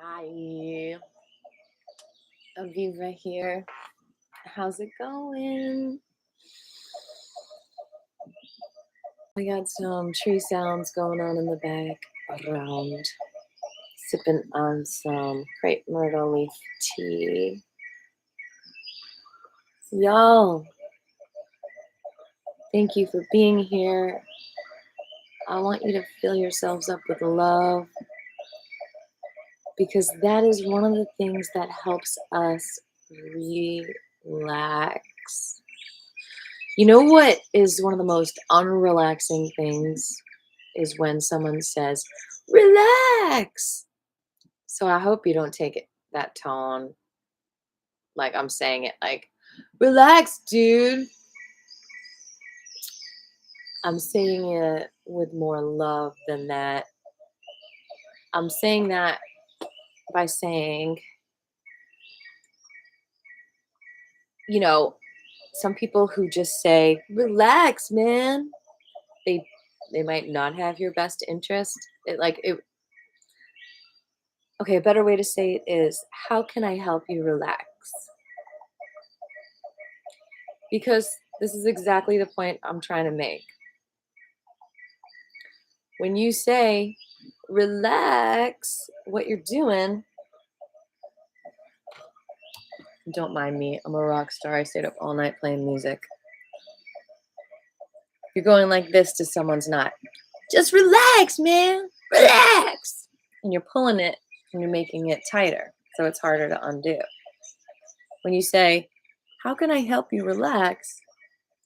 Hi, Aviva here. How's it going? We got some tree sounds going on in the background. Sipping on some crepe myrtle leaf tea. Y'all, thank you for being here. I want you to fill yourselves up with love, because that is one of the things that helps us relax. You know what is one of the most unrelaxing things is when someone says, relax. So I hope you don't take it that tone like I'm saying it like, relax, dude. I'm saying it with more love than that. I'm saying that by saying, some people who just say, relax, man, they might not have your best interest. Okay, a better way to say it is, how can I help you relax? Because this is exactly the point I'm trying to make. When you say, relax, what you're doing, don't mind me, I'm a rock star. I stayed up all night playing music. You're going like this to someone's not. Just relax, man, relax. And you're pulling it and you're making it tighter, so it's harder to undo. When you say, how can I help you relax?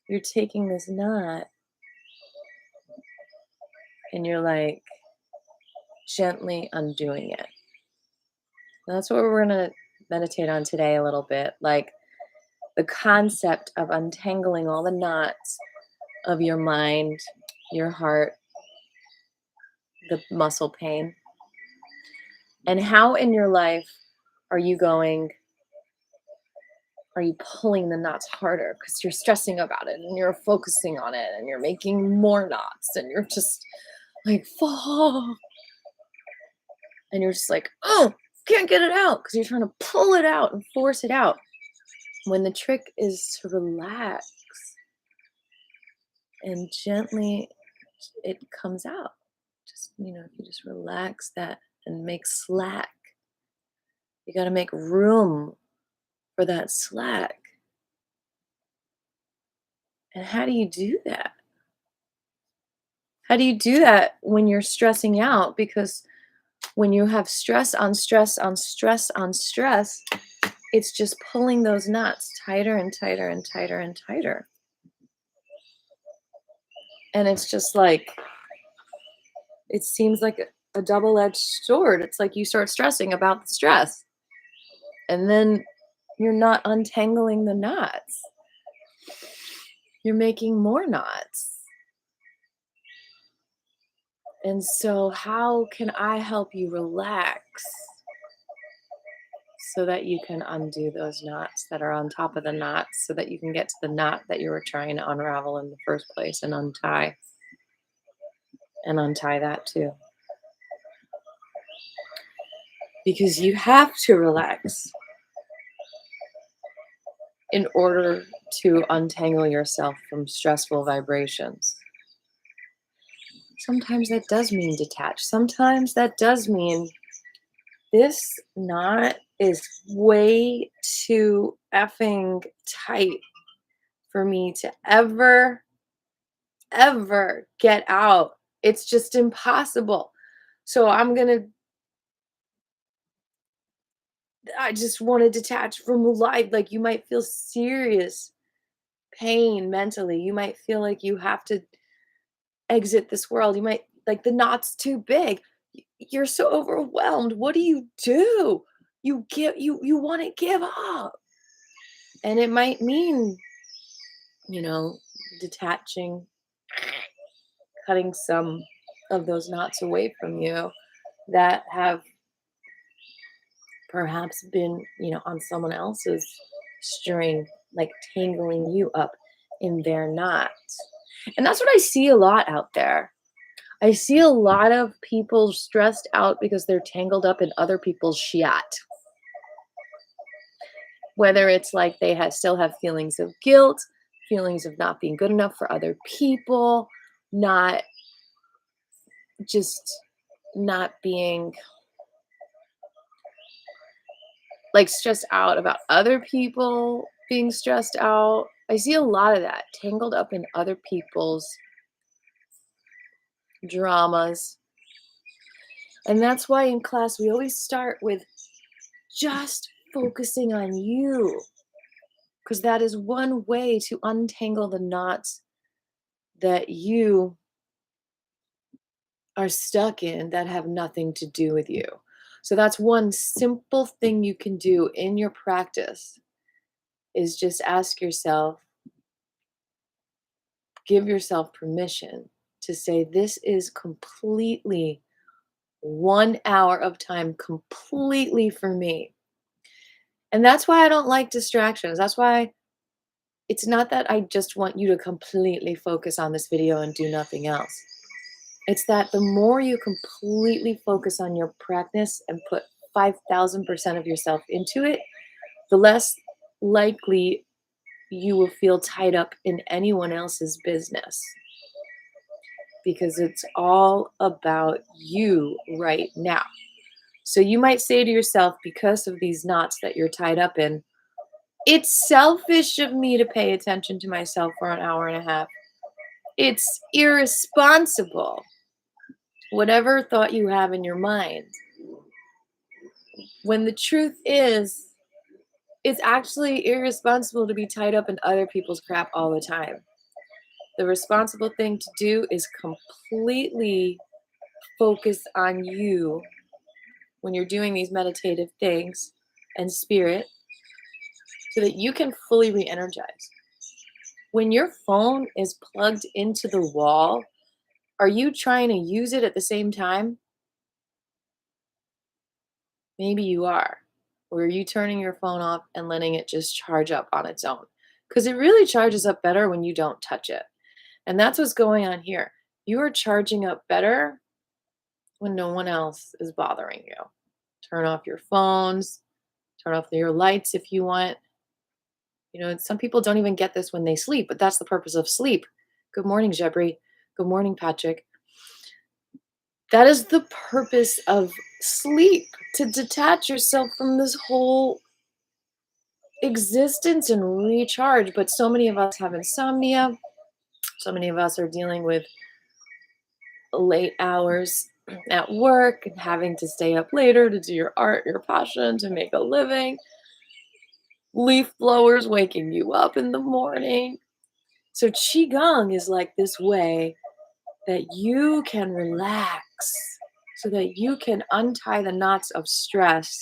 You're taking this knot and you're like gently undoing it. And that's what we're going to meditate on today a little bit, like the concept of untangling all the knots of your mind, your heart, the muscle pain. And how in your life are you pulling the knots harder because you're stressing about it and you're focusing on it and you're making more knots and you're just like, oh, and you're just like, oh, can't get it out because you're trying to pull it out and force it out. When the trick is to relax and gently it comes out. Just, if you just relax that and make slack, you got to make room for that slack. And how do you do that? How do you do that when you're stressing out? Because when you have stress on stress on stress on stress, it's just pulling those knots tighter and tighter and tighter and tighter. And it's just like, it seems like a double-edged sword. It's like you start stressing about the stress, and then you're not untangling the knots. You're making more knots. And so how can I help you relax so that you can undo those knots that are on top of the knots, so that you can get to the knot that you were trying to unravel in the first place and untie? And untie that too. Because you have to relax in order to untangle yourself from stressful vibrations. Sometimes that does mean detach. Sometimes that does mean this knot is way too effing tight for me to ever get out. It's just impossible. So I just want to detach from life. Like, you might feel serious pain mentally. You might feel like you have to exit this world. You might, like, the knot's too big. You're so overwhelmed. What do? You want to give up. And it might mean, detaching, cutting some of those knots away from you that have perhaps been, on someone else's string, like tangling you up in their knots. And that's what I see a lot out there. I see a lot of people stressed out because they're tangled up in other people's shit. Whether it's like they still have feelings of guilt, feelings of not being good enough for other people, not just not being like stressed out about other people being stressed out. I see a lot of that tangled up in other people's dramas. And that's why in class we always start with just focusing on you, because that is one way to untangle the knots that you are stuck in that have nothing to do with you. So that's one simple thing you can do in your practice is just ask yourself, give yourself permission to say, this is completely 1 hour of time completely for me. And that's why I don't like distractions. That's why it's not that I just want you to completely focus on this video and do nothing else. It's that the more you completely focus on your practice and put 5,000% of yourself into it, the less likely you will feel tied up in anyone else's business. Because it's all about you right now. So you might say to yourself, because of these knots that you're tied up in, it's selfish of me to pay attention to myself for an hour and a half. It's irresponsible. Whatever thought you have in your mind. When the truth is, it's actually irresponsible to be tied up in other people's crap all the time. The responsible thing to do is completely focus on you when you're doing these meditative things and spirit so that you can fully re-energize. When your phone is plugged into the wall, are you trying to use it at the same time? Maybe you are. Or are you turning your phone off and letting it just charge up on its own? Because it really charges up better when you don't touch it. And that's what's going on here. You are charging up better when no one else is bothering you. Turn off your phones, turn off your lights if you want. You know, some people don't even get this when they sleep, but that's the purpose of sleep. Good morning, Jebri. Good morning, Patrick. That is the purpose of sleep, to detach yourself from this whole existence and recharge. But so many of us have insomnia. So many of us are dealing with late hours at work and having to stay up later to do your art, your passion, to make a living. Leaf blowers waking you up in the morning. So Qigong is like this way that you can relax, so that you can untie the knots of stress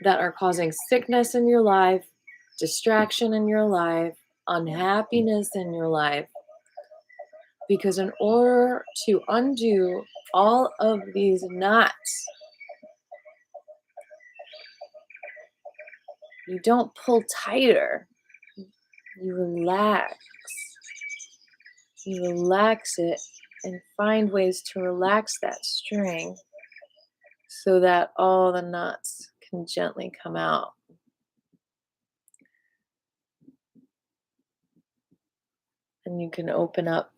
that are causing sickness in your life, distraction in your life, unhappiness in your life. Because in order to undo all of these knots, you don't pull tighter, you relax. You relax it and find ways to relax that string so that all the knots can gently come out. And you can open up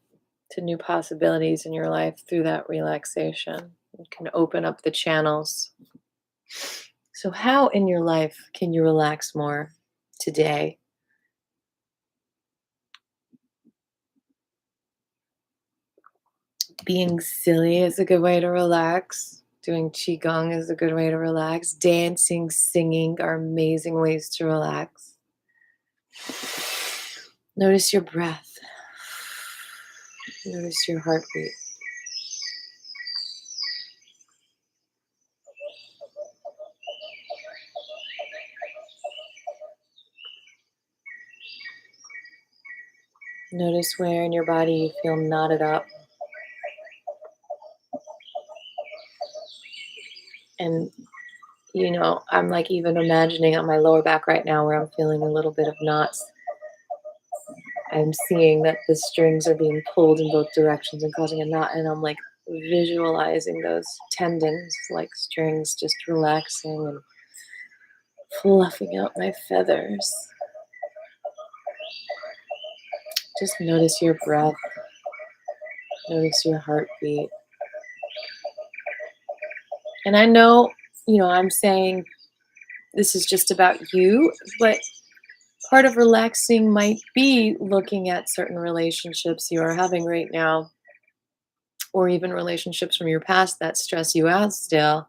to new possibilities in your life through that relaxation. You can open up the channels. So how in your life can you relax more today? Being silly is a good way to relax. Doing Qigong is a good way to relax. Dancing, singing are amazing ways to relax. Notice your breath. Notice your heartbeat. Notice where in your body you feel knotted up. And, you know, I'm like even imagining on my lower back right now where I'm feeling a little bit of knots. I'm seeing that the strings are being pulled in both directions and causing a knot, and I'm like visualizing those tendons like strings just relaxing and fluffing out my feathers. Just notice your breath, notice your heartbeat. And I know, I'm saying this is just about you, but part of relaxing might be looking at certain relationships you are having right now, or even relationships from your past that stress you out still,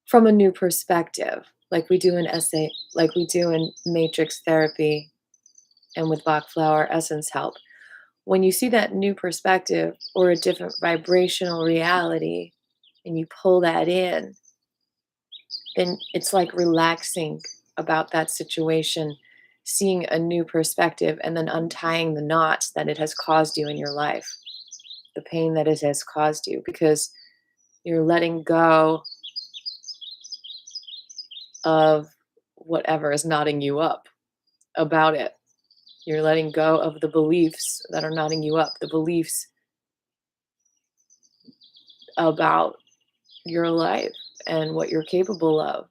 from a new perspective, like we do in essay, like we do in matrix therapy and with Bach flower essence help. When you see that new perspective or a different vibrational reality and you pull that in, then it's like relaxing about that situation, seeing a new perspective, and then untying the knots that it has caused you in your life, the pain that it has caused you, because you're letting go of whatever is knotting you up about it. You're letting go of the beliefs that are knotting you up, the beliefs about your life and what you're capable of,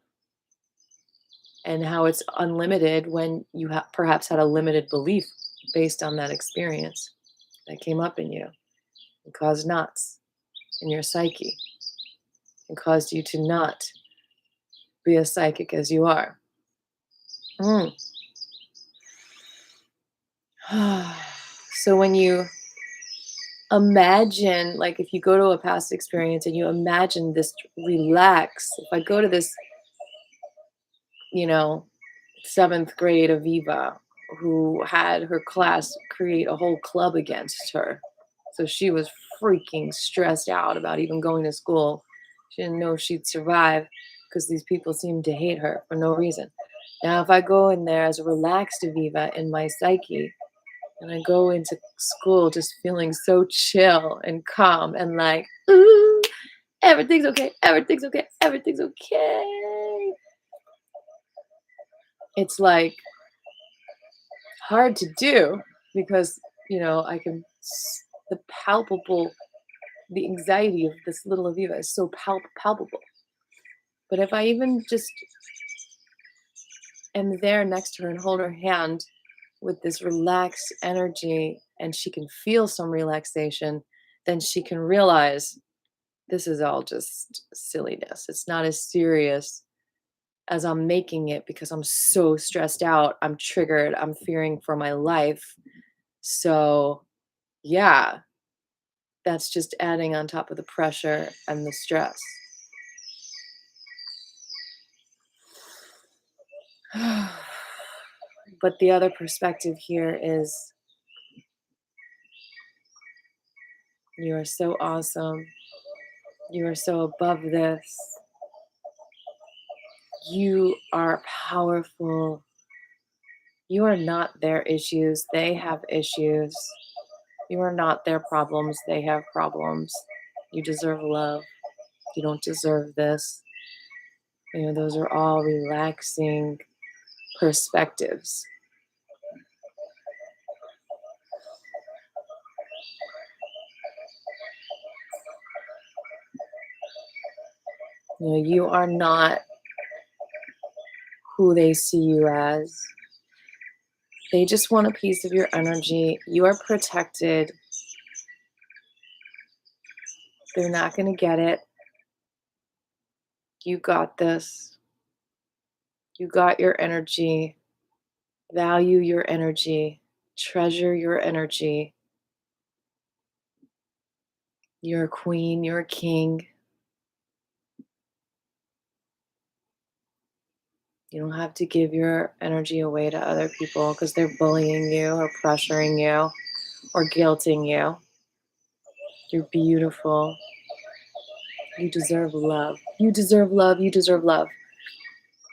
and how it's unlimited when you perhaps had a limited belief based on that experience that came up in you and caused knots in your psyche and caused you to not be as psychic as you are. So when you imagine, like if you go to a past experience and you imagine this relax, if I go to this, 7th grade Aviva who had her class create a whole club against her. So she was freaking stressed out about even going to school. She didn't know if she'd survive because these people seemed to hate her for no reason. Now, if I go in there as a relaxed Aviva in my psyche, and I go into school just feeling so chill and calm and like, ooh, everything's okay, everything's okay, everything's okay. It's like hard to do because, I can, the palpable, the anxiety of this little Aviva is so palpable. But if I even just am there next to her and hold her hand with this relaxed energy and she can feel some relaxation, then she can realize this is all just silliness. It's not as serious as I'm making it because I'm so stressed out. I'm triggered. I'm fearing for my life. So, yeah, that's just adding on top of the pressure and the stress. But the other perspective here is you are so awesome. You are so above this. You are powerful. You are not their issues. They have issues. You are not their problems. They have problems. You deserve love. You don't deserve this. Those are all relaxing perspectives. You are not who they see you as. They just want a piece of your energy. You are protected. They're not going to get it. You got this. You got your energy. Value your energy. Treasure your energy. You're a queen. You're a king. You don't have to give your energy away to other people because they're bullying you or pressuring you or guilting you. You're beautiful. You deserve love. You deserve love. You deserve love.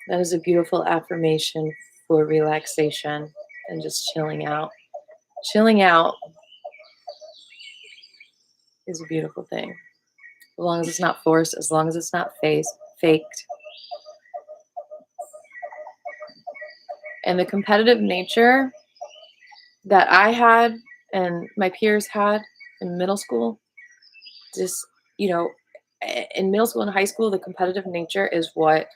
That is a beautiful affirmation for relaxation and just chilling out. Chilling out is a beautiful thing. As long as it's not forced, as long as it's not faked. And the competitive nature that I had and my peers had in middle school, just, you know, in middle school and high school, the competitive nature is what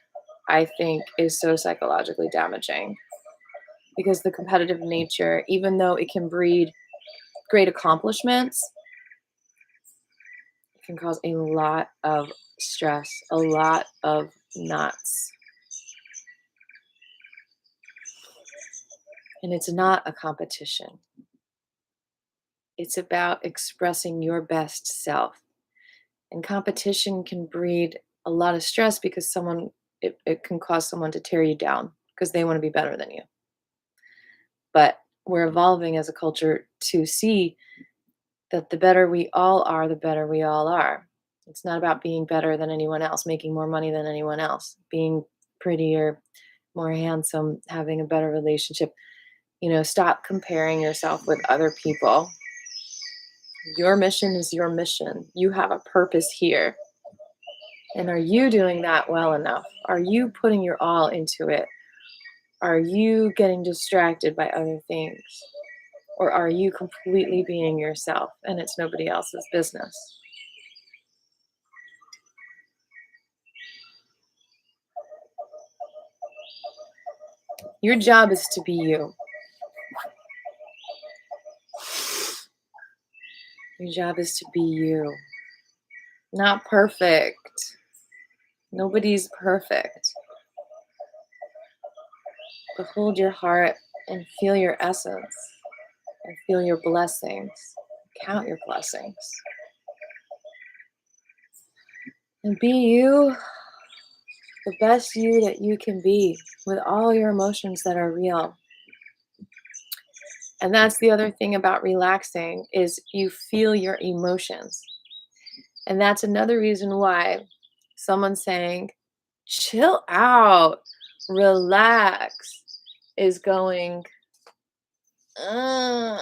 I think is so psychologically damaging, because the competitive nature, even though it can breed great accomplishments, it can cause a lot of stress, a lot of knots. And it's not a competition. It's about expressing your best self. And competition can breed a lot of stress because it can cause someone to tear you down because they want to be better than you. But we're evolving as a culture to see that the better we all are, the better we all are. It's not about being better than anyone else, making more money than anyone else, being prettier, more handsome, having a better relationship. Stop comparing yourself with other people. Your mission is your mission. You have a purpose here. And are you doing that well enough? Are you putting your all into it? Are you getting distracted by other things? Or are you completely being yourself and it's nobody else's business? Your job is to be you. Your job is to be you. Not perfect. Nobody's perfect. But hold your heart and feel your essence and feel your blessings. Count your blessings. And be you, the best you that you can be, with all your emotions that are real. And that's the other thing about relaxing, is you feel your emotions. And that's another reason why someone saying, chill out, relax, is going, the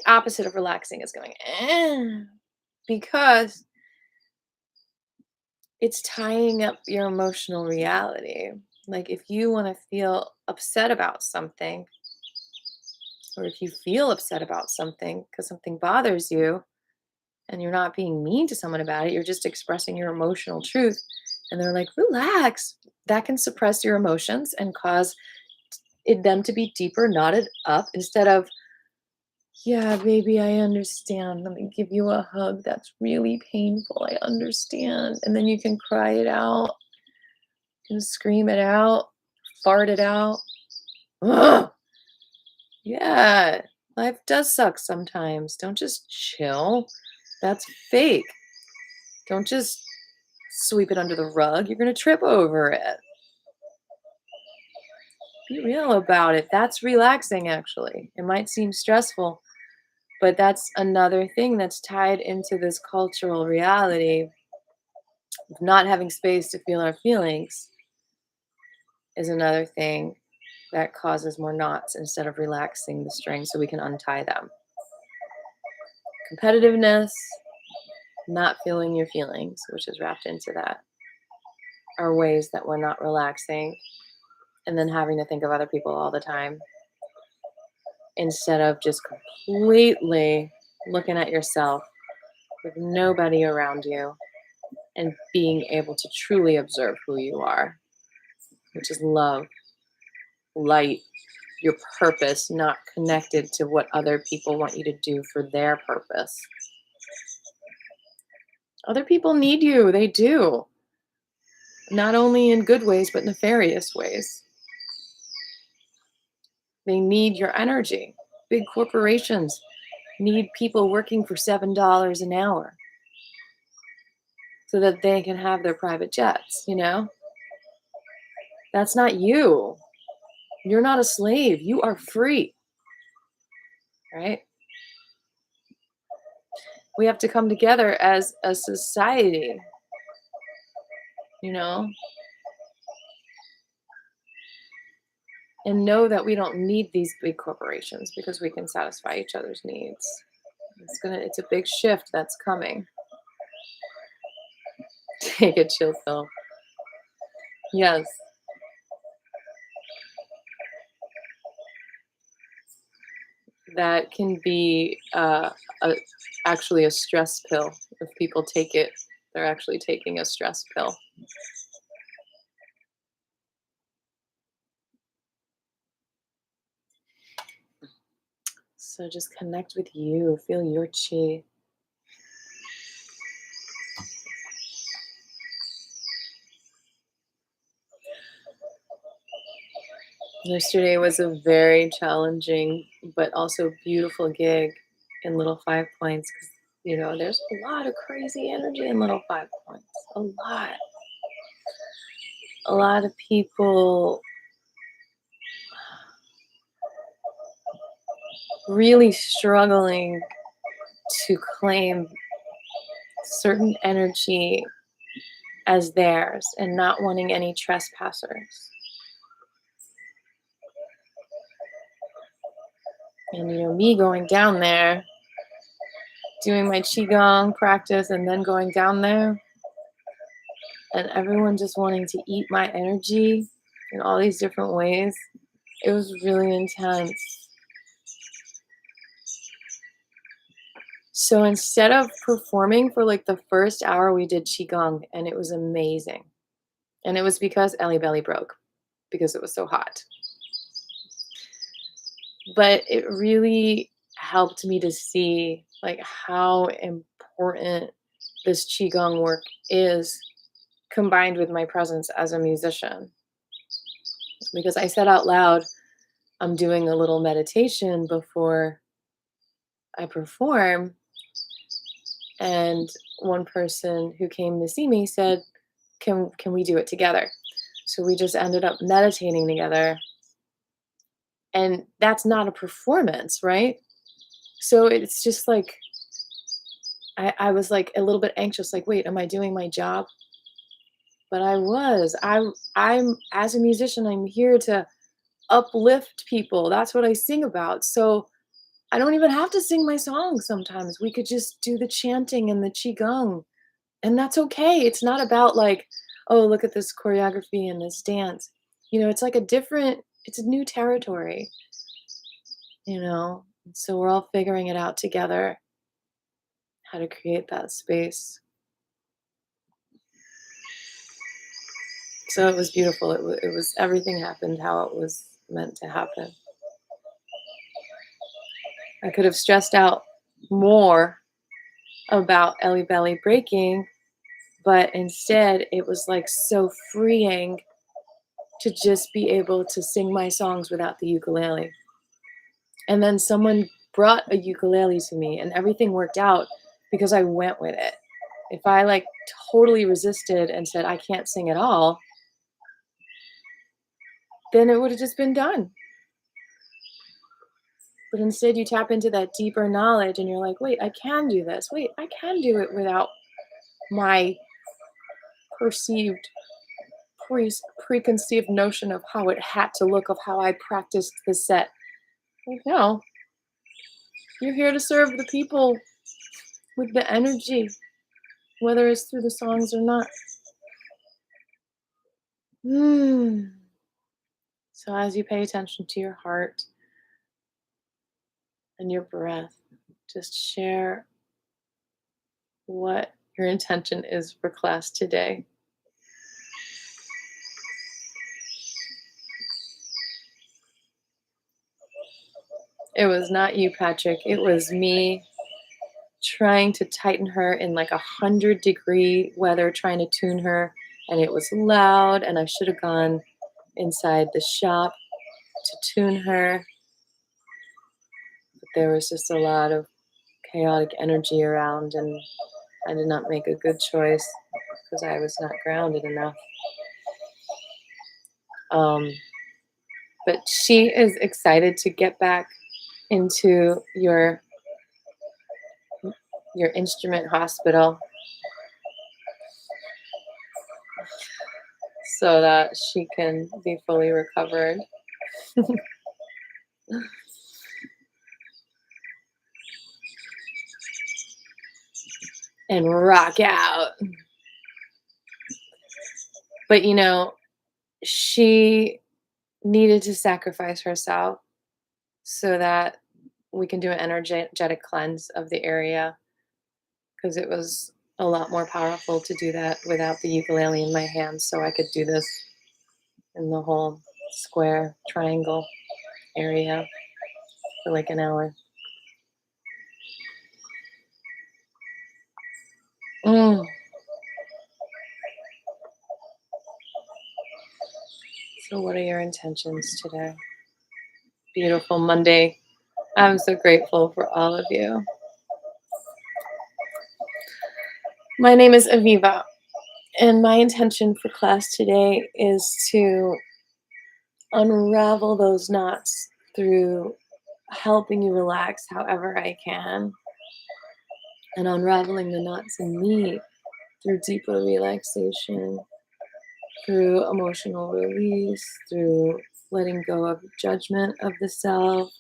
opposite of relaxing is going, because it's tying up your emotional reality. Like if you want to feel upset about something, or if you feel upset about something because something bothers you, and you're not being mean to someone about it, you're just expressing your emotional truth, and they're like, relax, that can suppress your emotions and cause them to be deeper knotted up, instead of, yeah, baby, I understand. Let me give you a hug. That's really painful. I understand. And then you can cry it out, you can scream it out, fart it out. Ugh. Yeah, life does suck sometimes. Don't just chill. That's fake. Don't just sweep it under the rug. You're going to trip over it. Be real about it. That's relaxing, actually. It might seem stressful, but that's another thing that's tied into this cultural reality of not having space to feel our feelings, is another thing that causes more knots instead of relaxing the string so we can untie them. Competitiveness, not feeling your feelings, which is wrapped into that, are ways that we're not relaxing, and then having to think of other people all the time instead of just completely looking at yourself with nobody around you and being able to truly observe who you are, which is love, light, your purpose, not connected to what other people want you to do for their purpose. Other people need you, they do. Not only in good ways, but nefarious ways. They need your energy. Big corporations need people working for $7 an hour so that they can have their private jets, That's not you. You're not a slave. You are free, right? We have to come together as a society, you know, and know that we don't need these big corporations because we can satisfy each other's needs. It's a big shift that's coming. Take a chill pill. Yes. that can be a, actually a stress pill. If people take it, they're actually taking a stress pill. So just connect with you, feel your chi. Yesterday was a very challenging but also beautiful gig in Little Five Points because, there's a lot of crazy energy in Little Five Points. A lot. A lot of people really struggling to claim certain energy as theirs and not wanting any trespassers. And me going down there, doing my Qigong practice and then going down there, and everyone just wanting to eat my energy in all these different ways. It was really intense. So instead of performing for like the first hour, we did Qigong, and it was amazing. And it was because Ellie Belly broke because it was so hot. But it really helped me to see like how important this Qigong work is combined with my presence as a musician. Because I said out loud, I'm doing a little meditation before I perform. And one person who came to see me said, can we do it together? So we just ended up meditating together. And that's not a performance, right? So it's just like, I was like a little bit anxious, like, wait, am I doing my job? But I was. I'm as a musician, I'm here to uplift people. That's what I sing about. So I don't even have to sing my songs sometimes. We could just do the chanting and the qigong. And that's okay. It's not about like, oh, look at this choreography and this dance. It's like it's a new territory, So we're all figuring it out together, how to create that space. So it was beautiful. It was everything happened how it was meant to happen. I could have stressed out more about Ellie Belly breaking, but instead it was like so freeing to just be able to sing my songs without the ukulele. And then someone brought a ukulele to me and everything worked out because I went with it. If I like totally resisted and said I can't sing at all, then it would have just been done. But instead you tap into that deeper knowledge and you're like, wait, I can do this. Wait, I can do it without my perceived preconceived notion of how it had to look, of how I practiced the set. Like, no, you're here to serve the people with the energy, whether it's through the songs or not. So as you pay attention to your heart and your breath, just share what your intention is for class today. It was not you, Patrick. It was me trying to tighten her in like 100-degree weather, trying to tune her. And it was loud, and I should have gone inside the shop to tune her. But there was just a lot of chaotic energy around, and I did not make a good choice because I was not grounded enough. But she is excited to get back into your instrument hospital so that she can be fully recovered. And rock out. But she needed to sacrifice herself so that we can do an energetic cleanse of the area because it was a lot more powerful to do that without the ukulele in my hands. So I could do this in the whole square triangle area for like an hour. Mm. So, what are your intentions today? Beautiful Monday. I'm so grateful for all of you. My name is Aviva, and my intention for class today is to unravel those knots through helping you relax however I can, and unraveling the knots in me through deeper relaxation, through emotional release, through letting go of judgment of the self,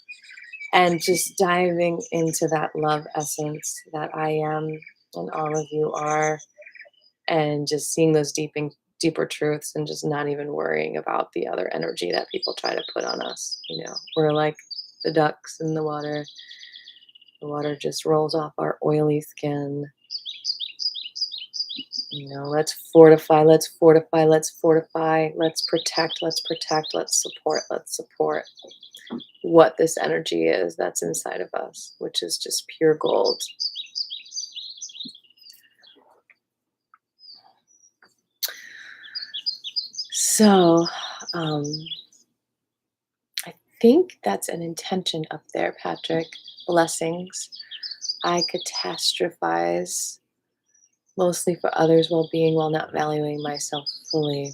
and just diving into that love essence that I am and all of you are, and just seeing those deeper truths and just not even worrying about the other energy that people try to put on us. We're like the ducks in the water. The water just rolls off our oily skin. Let's fortify, let's fortify, let's fortify, let's protect, let's protect, let's support what this energy is that's inside of us, which is just pure gold. So, I think that's an intention up there, Patrick. Blessings. I catastrophize mostly for others' well-being while not valuing myself fully.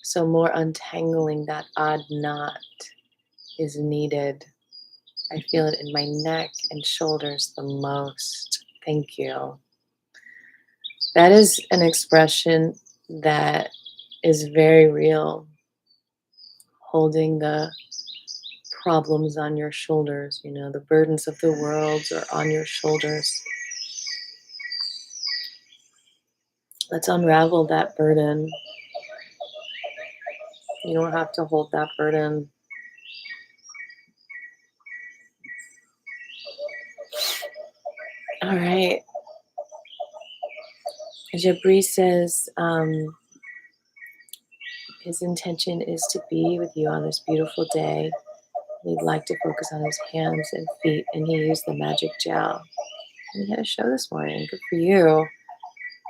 So more untangling that odd knot is needed. I feel it in my neck and shoulders the most. Thank you. That is an expression that is very real. Holding the problems on your shoulders, the burdens of the world are on your shoulders. Let's unravel that burden. You don't have to hold that burden. All right. Jabri says his intention is to be with you on this beautiful day. He'd like to focus on his hands and feet, and he used the magic gel. And he had a show this morning. Good for you.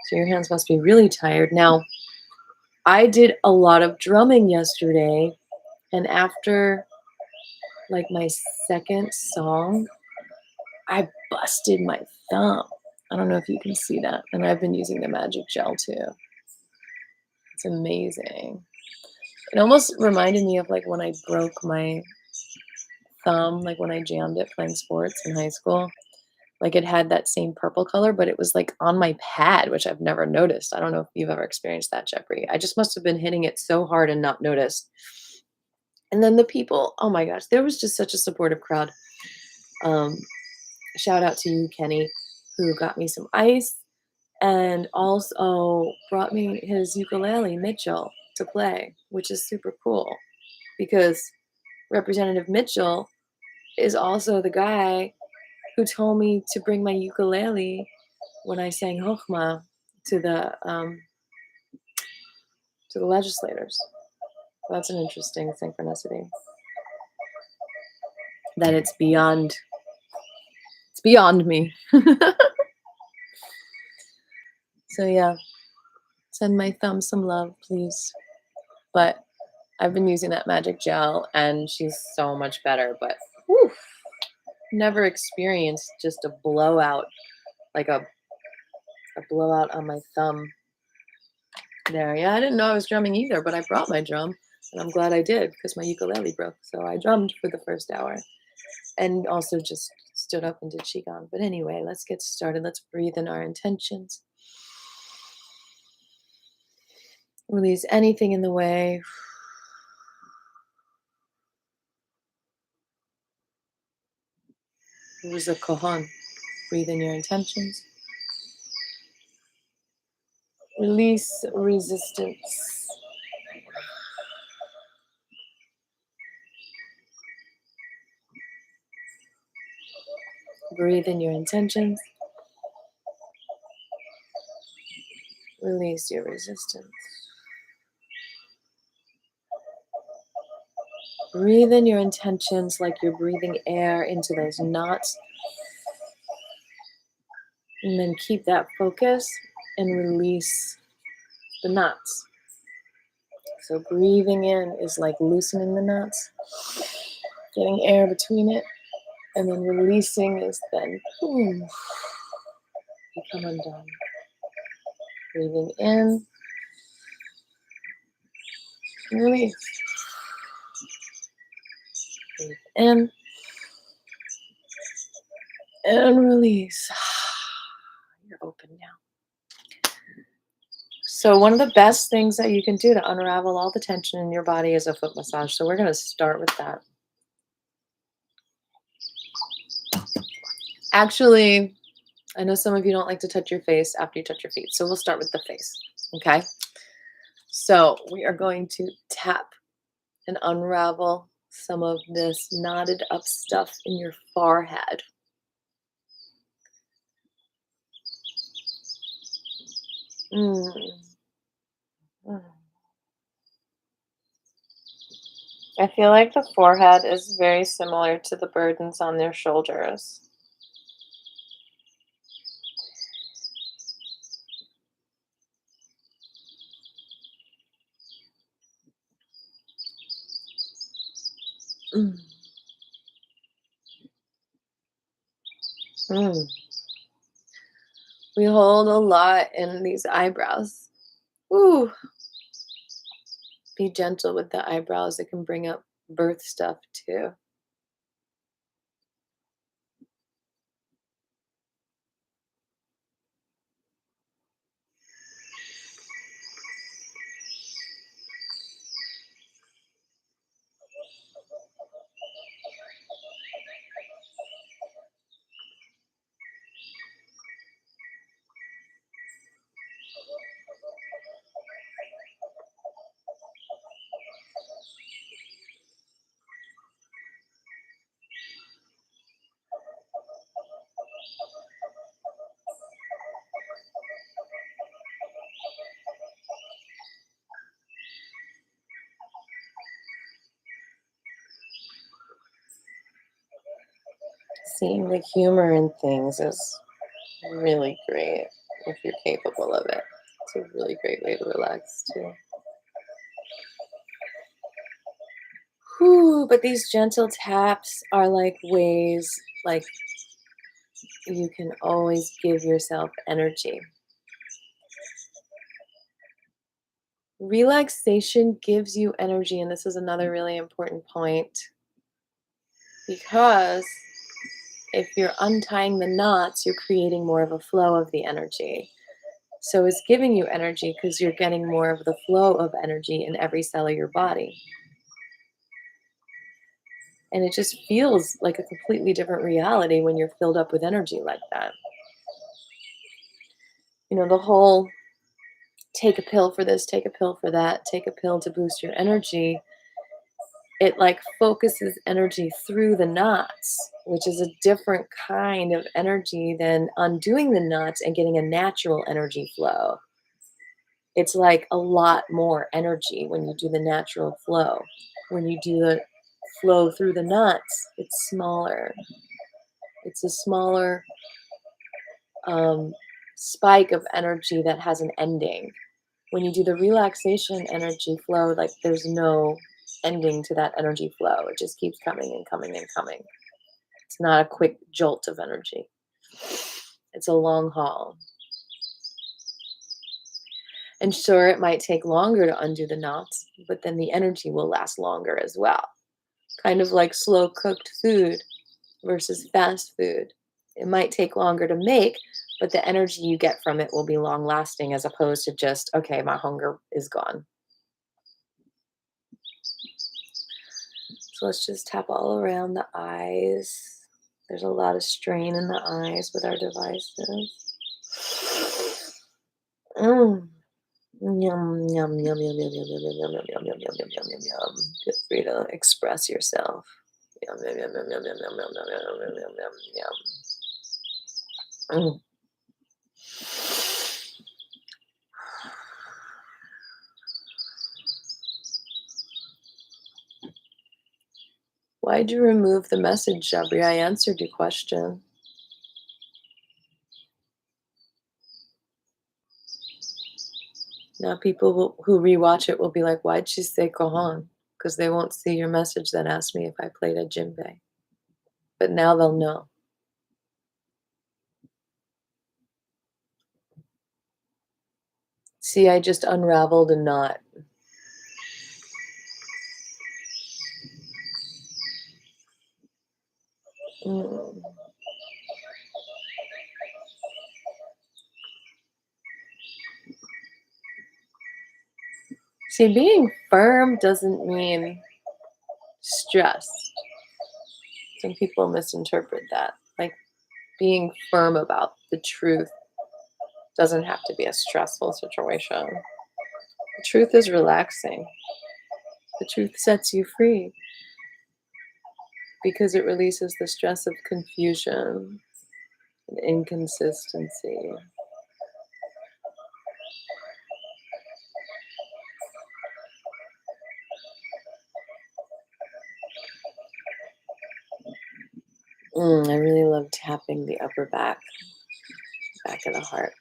So your hands must be really tired. Now, I did a lot of drumming yesterday, and after like my second song, I busted my thumb. I don't know if you can see that. And I've been using the magic gel too. It's amazing. It almost reminded me of like when I broke my thumb, like when I jammed it playing sports in high school. Like it had that same purple color, but it was like on my pad, which I've never noticed. I don't know if you've ever experienced that, Jeffrey. I just must have been hitting it so hard and not noticed. And then the people, oh my gosh, there was just such a supportive crowd. Shout out to you, Kenny, who got me some ice and also brought me his ukulele, Mitchell, to play, which is super cool because Representative Mitchell is also the guy who told me to bring my ukulele when I sang Hochma to the legislators. That's an interesting synchronicity. That it's beyond me. So yeah, send my thumb some love, please. But I've been using that magic gel, and she's so much better. But whew, never experienced just a blowout, like a blowout on my thumb there. Yeah, I didn't know I was drumming either, but I brought my drum, and I'm glad I did because my ukulele broke. So I drummed for the first hour and also just stood up and did Qigong. But anyway, let's get started. Let's breathe in our intentions. Release anything in the way. Use a kohan. Breathe in your intentions. Release resistance. Breathe in your intentions. Release your resistance. Breathe in your intentions like you're breathing air into those knots. And then keep that focus and release the knots. So breathing in is like loosening the knots, getting air between it, and then releasing is then boom, become undone. Breathing in, and release. Breathe in, and release. You're open now. So one of the best things that you can do to unravel all the tension in your body is a foot massage. So we're going to start with that. Actually, I know some of you don't like to touch your face after you touch your feet. So we'll start with the face. Okay. So we are going to tap and unravel some of this knotted up stuff in your forehead. I feel like the forehead is very similar to the burdens on their shoulders. Mm. Mm. We hold a lot in these eyebrows. Ooh. Be gentle with the eyebrows. It can bring up birth stuff too. Seeing the humor in things is really great if you're capable of it. It's a really great way to relax too. Whew, but these gentle taps are like ways, like you can always give yourself energy. Relaxation gives you energy, and this is another really important point, because if you're untying the knots, you're creating more of a flow of the energy. So it's giving you energy because you're getting more of the flow of energy in every cell of your body. And it just feels like a completely different reality when you're filled up with energy like that. You know, the whole take a pill for this, take a pill for that, take a pill to boost your energy. It like focuses energy through the knots, which is a different kind of energy than undoing the knots and getting a natural energy flow. It's like a lot more energy when you do the natural flow. When you do the flow through the knots, it's smaller. It's a smaller spike of energy that has an ending. When you do the relaxation energy flow, like there's no ending to that energy flow. It just keeps coming and coming and coming. It's not a quick jolt of energy. It's a long haul. And sure, it might take longer to undo the knots, but then the energy will last longer as well. Kind of like slow cooked food versus fast food. It might take longer to make, but the energy you get from it will be long lasting, as opposed to just, okay, my hunger is gone. So let's just tap all around the eyes. There's a lot of strain in the eyes with our devices. Yum, yum, yum, yum, yum, yum, yum, yum, yum, yum, yum, yum, yum, yum, yum, yum. Feel free to express yourself. Yum, yum, yum, yum, yum, yum, yum, yum, yum, yum, yum, yum, yum. Mm. Why'd you remove the message, Jabri? I answered your question. Now who rewatch it will be like, why'd she say Kohan? Because they won't see your message that asked me if I played a djembe. But now they'll know. See, I just unraveled a knot. Mm. See, being firm doesn't mean stressed. Some people misinterpret that. Like, being firm about the truth doesn't have to be a stressful situation. The truth is relaxing. The truth sets you free because it releases the stress of confusion and inconsistency. I really love tapping the upper back of the heart,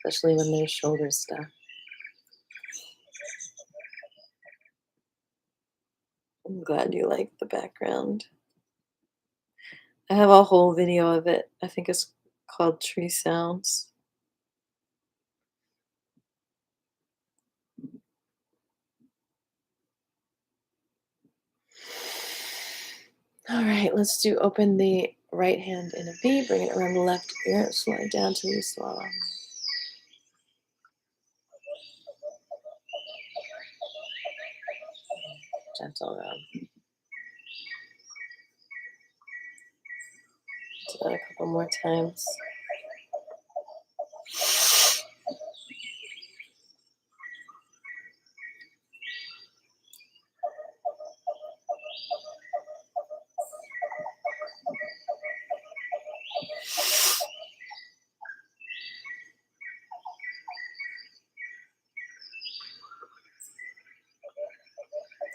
especially when there's shoulder stuff. I'm glad you like the background. I have a whole video of it. I think it's called Tree Sounds. All right, let's do open the right hand in a V, bring it around the left ear, slow it down till you swallow. Gentle rub. Do that a couple more times.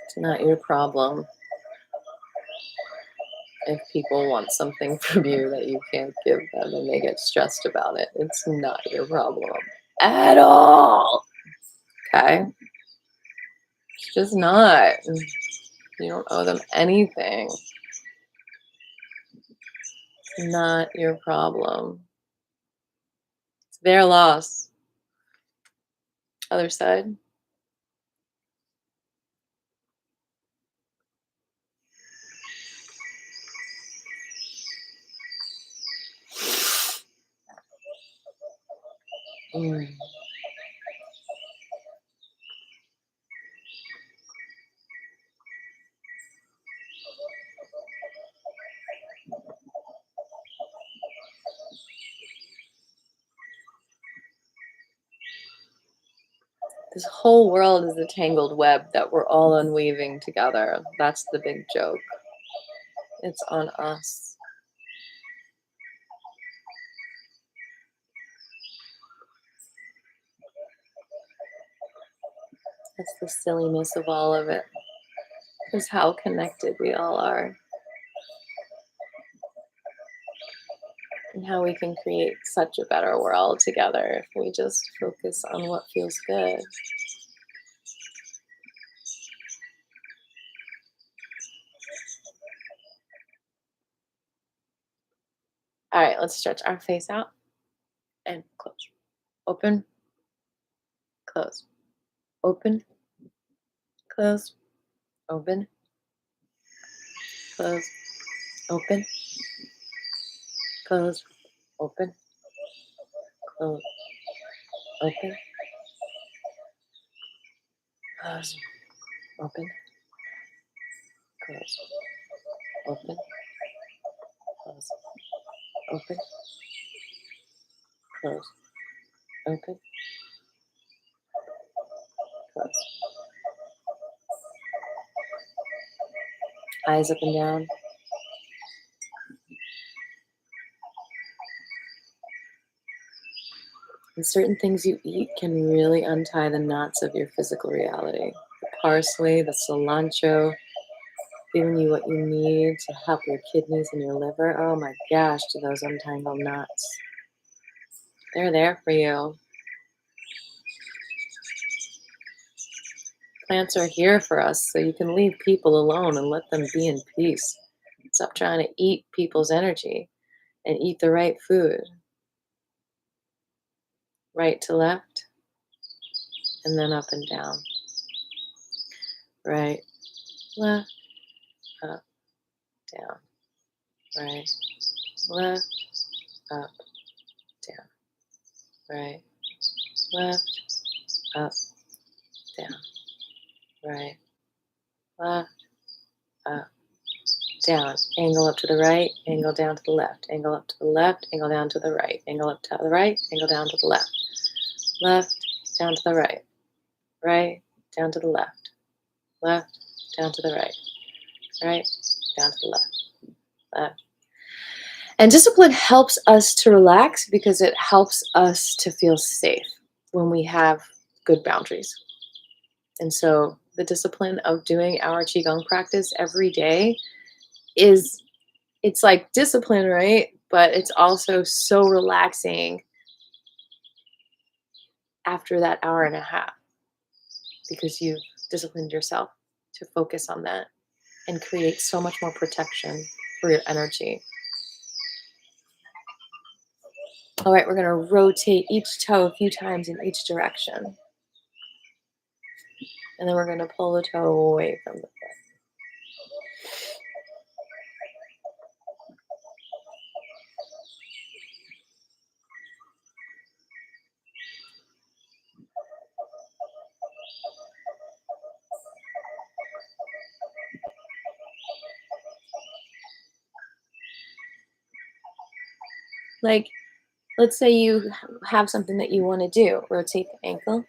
It's not your problem if people want something from you that you can't give them and they get stressed about it. It's not your problem at all. Okay? It's just not. You don't owe them anything. It's not your problem. It's their loss. Other side. This whole world is a tangled web that we're all unweaving together. That's the big joke. It's on us. That's the silliness of all of it. Is how connected we all are. And how we can create such a better world together if we just focus on what feels good. All right, let's stretch our face out and close. Open, close. Open, close. Open, close. Open, close. Open, close. Open, close. Open, close. Open, close. Open, close. Open, close. Eyes up and down. And certain things you eat can really untie the knots of your physical reality. The parsley, the cilantro, giving you what you need to help your kidneys and your liver. Oh my gosh, do those untangle knots. They're there for you. Plants are here for us, so you can leave people alone and let them be in peace. Stop trying to eat people's energy and eat the right food. Right to left, and then up and down. Right, left, up, down. Right, left, up, down. Right, left, up, down. Right, left, up, down. Angle up to the right, angle down to the left. Angle up to the left, angle down to the right. Angle up to the right, angle down to the left. Left, down to the right. Right, down to the left. Left, down to the right. Right, down to the left. Left. And discipline helps us to relax because it helps us to feel safe when we have good boundaries. And so the discipline of doing our Qigong practice every day it's like discipline, right? But it's also so relaxing after that hour and a half because you've disciplined yourself to focus on that and create so much more protection for your energy. All right, we're going to rotate each toe a few times in each direction. And then we're going to pull the toe away from the foot. Like, let's say you have something that you want to do, rotate the ankle,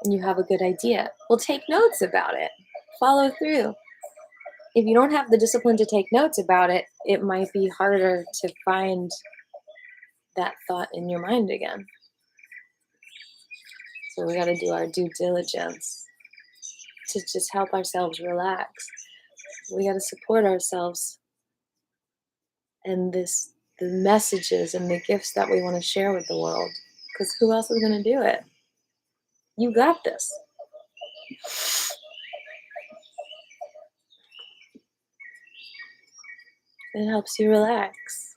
and you have a good idea. Well, take notes about it. Follow through. If you don't have the discipline to take notes about it, it might be harder to find that thought in your mind again. So we got to do our due diligence to just help ourselves relax. We got to support ourselves and the messages and the gifts that we want to share with the world. Because who else is going to do it? You got this. It helps you relax.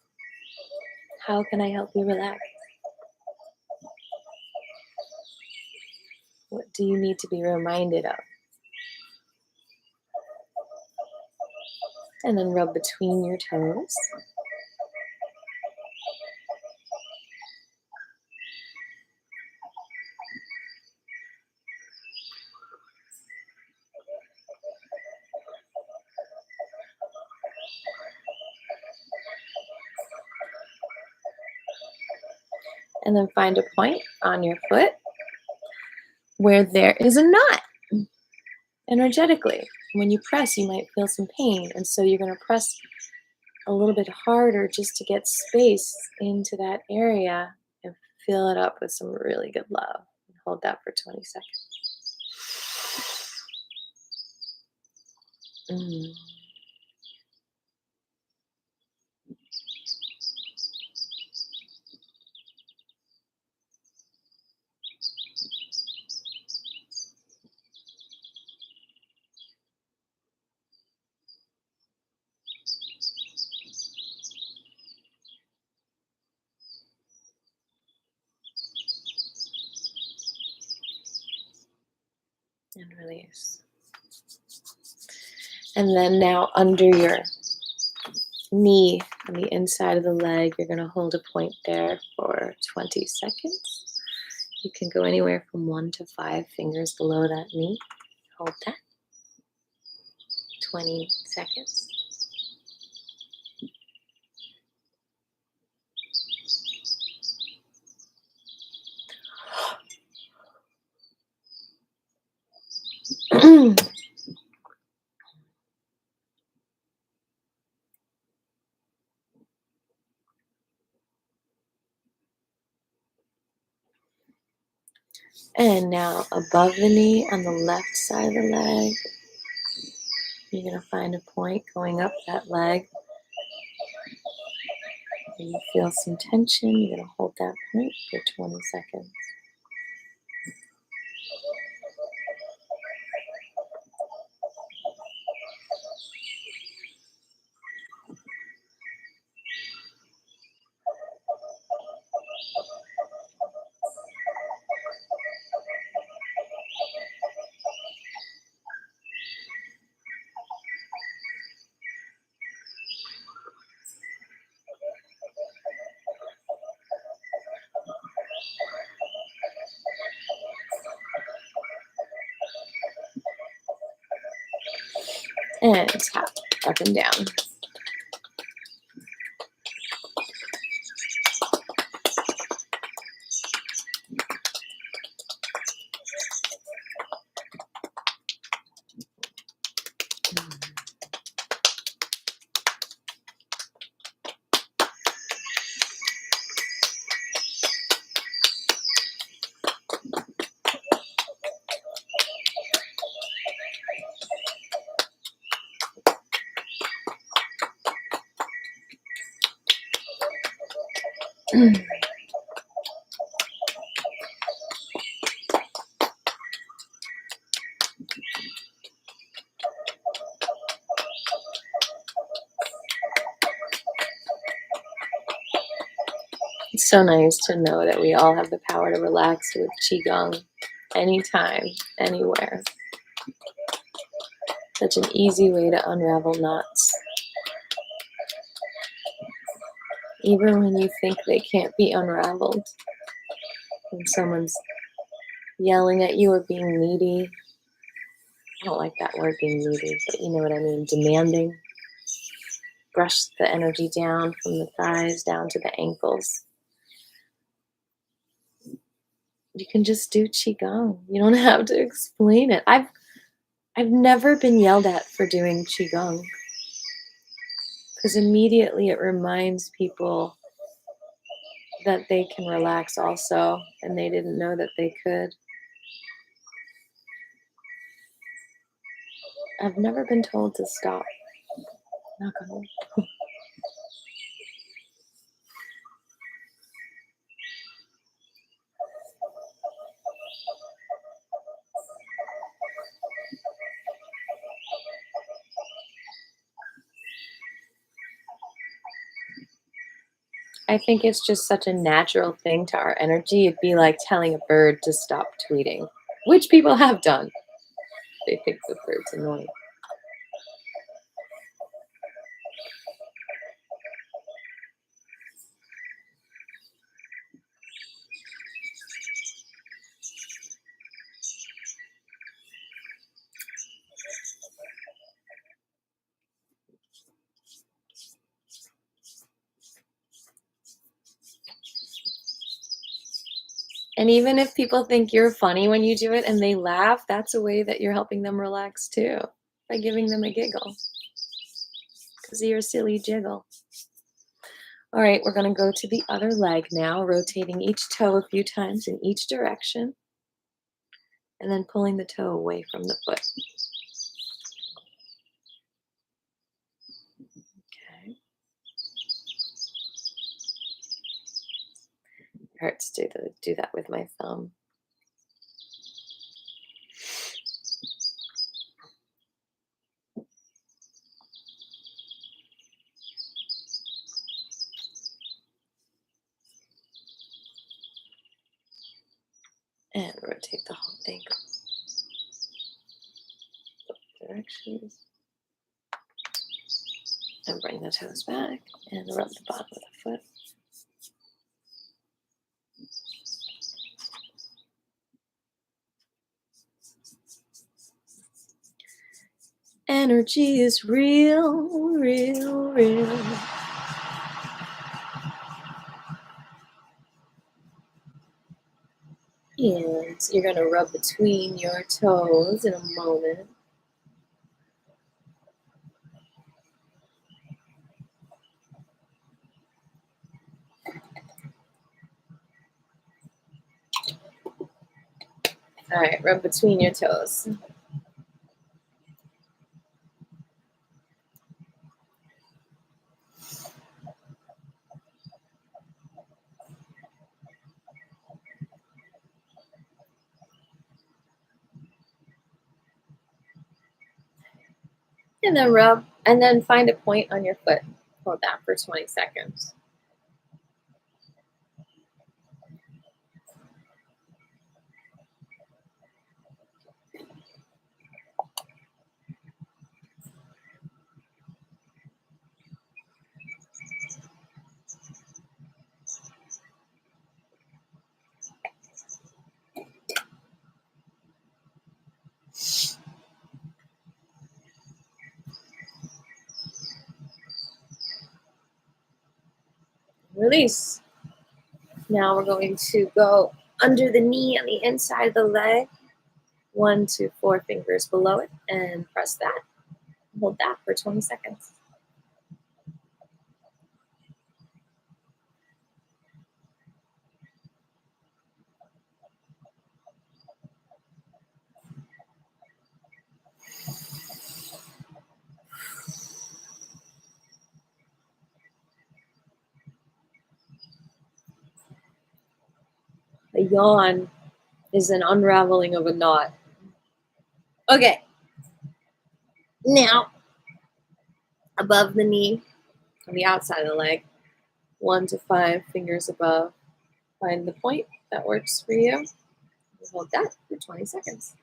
How can I help you relax? What do you need to be reminded of? And then rub between your toes. And then find a point on your foot where there is a knot energetically. When you press, you might feel some pain. And so you're going to press a little bit harder just to get space into that area and fill it up with some really good love. Hold that for 20 seconds. And release. And then now under your knee on the inside of the leg, you're going to hold a point there for 20 seconds. You can go anywhere from 1 to 5 fingers below that knee. Hold that. 20 seconds. And now above the knee on the left side of the leg, you're going to find a point going up that leg. And you feel some tension. You're going to hold that point for 20 seconds. And tap up and down. It's so nice to know that we all have the power to relax with Qigong anytime, anywhere. Such an easy way to unravel knots. Even when you think they can't be unraveled. When someone's yelling at you or being needy. I don't like that word, being needy, but you know what I mean. Demanding. Brush the energy down from the thighs down to the ankles. You can just do Qigong. You don't have to explain it. I've never been yelled at for doing Qigong. Because immediately it reminds people that they can relax also, and they didn't know that they could. I've never been told to stop. Knock on wood. I think it's just such a natural thing to our energy. It'd be like telling a bird to stop tweeting, which people have done. They think the bird's annoying. And even if people think you're funny when you do it and they laugh, that's a way that you're helping them relax too, by giving them a giggle. Because of your silly jiggle. All right, we're going to go to the other leg now, rotating each toe a few times in each direction. And then pulling the toe away from the foot. Okay. It hurts to do that with my thumb. And rotate the whole ankle. Both directions. And bring the toes back and rub the bottom of the foot. Energy is real, real, real. And you're going to rub between your toes in a moment. All right, rub between your toes. And then rub, and then find a point on your foot. Hold that for 20 seconds. Release. Now we're going to go under the knee on the inside of the leg, 1 to 4 fingers below it, and press that. Hold that for 20 seconds. A yawn is an unraveling of a knot. Okay. Now, above the knee, on the outside of the leg, 1 to 5 fingers above. Find the point that works for you. Hold that for 20 seconds.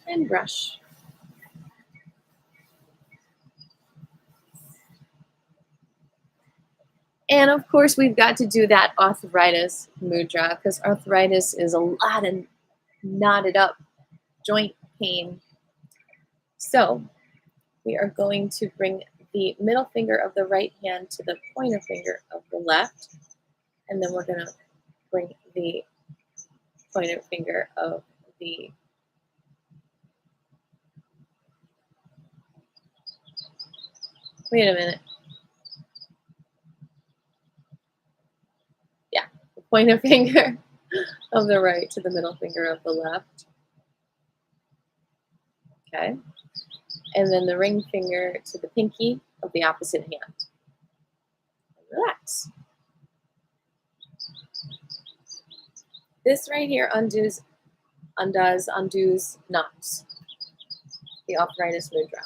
And brush. And of course, we've got to do that arthritis mudra because arthritis is a lot of knotted up joint pain. So we are going to bring the middle finger of the right hand to the pointer finger of the left. And then we're going to bring the pointer finger of the wait a minute. Yeah, the pointer finger of the right to the middle finger of the left. Okay. And then the ring finger to the pinky of the opposite hand. Relax. This right here undoes knots. The arthritis mudra.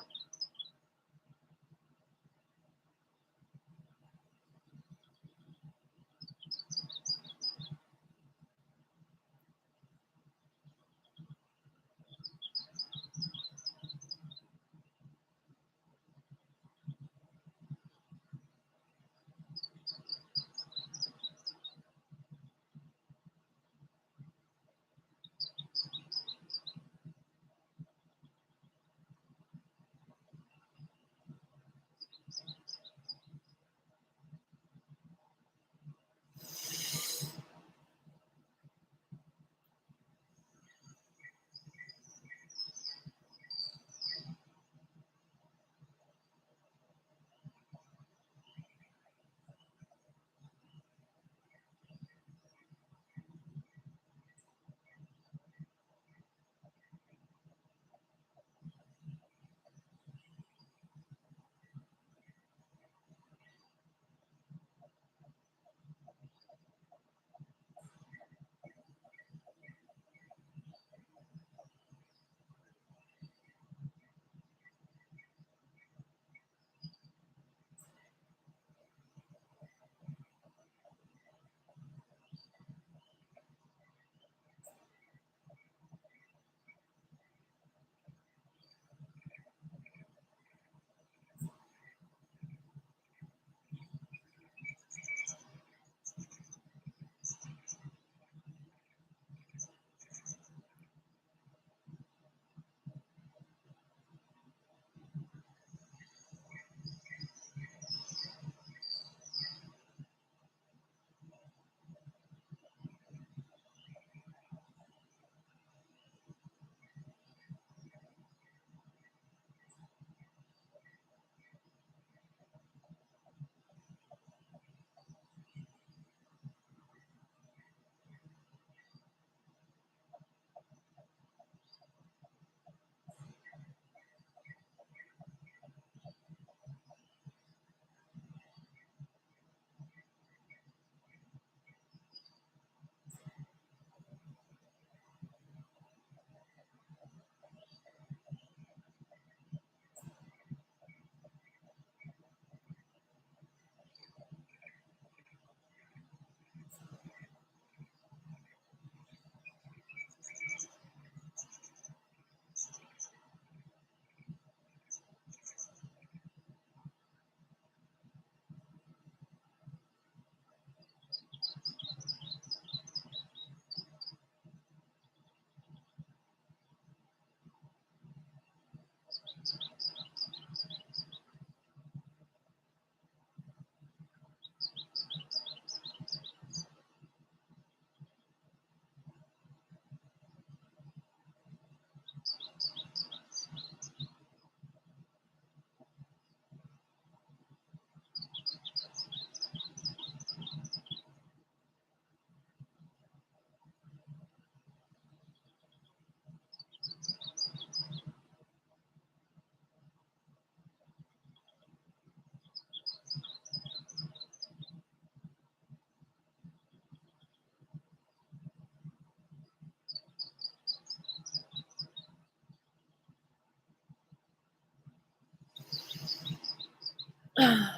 How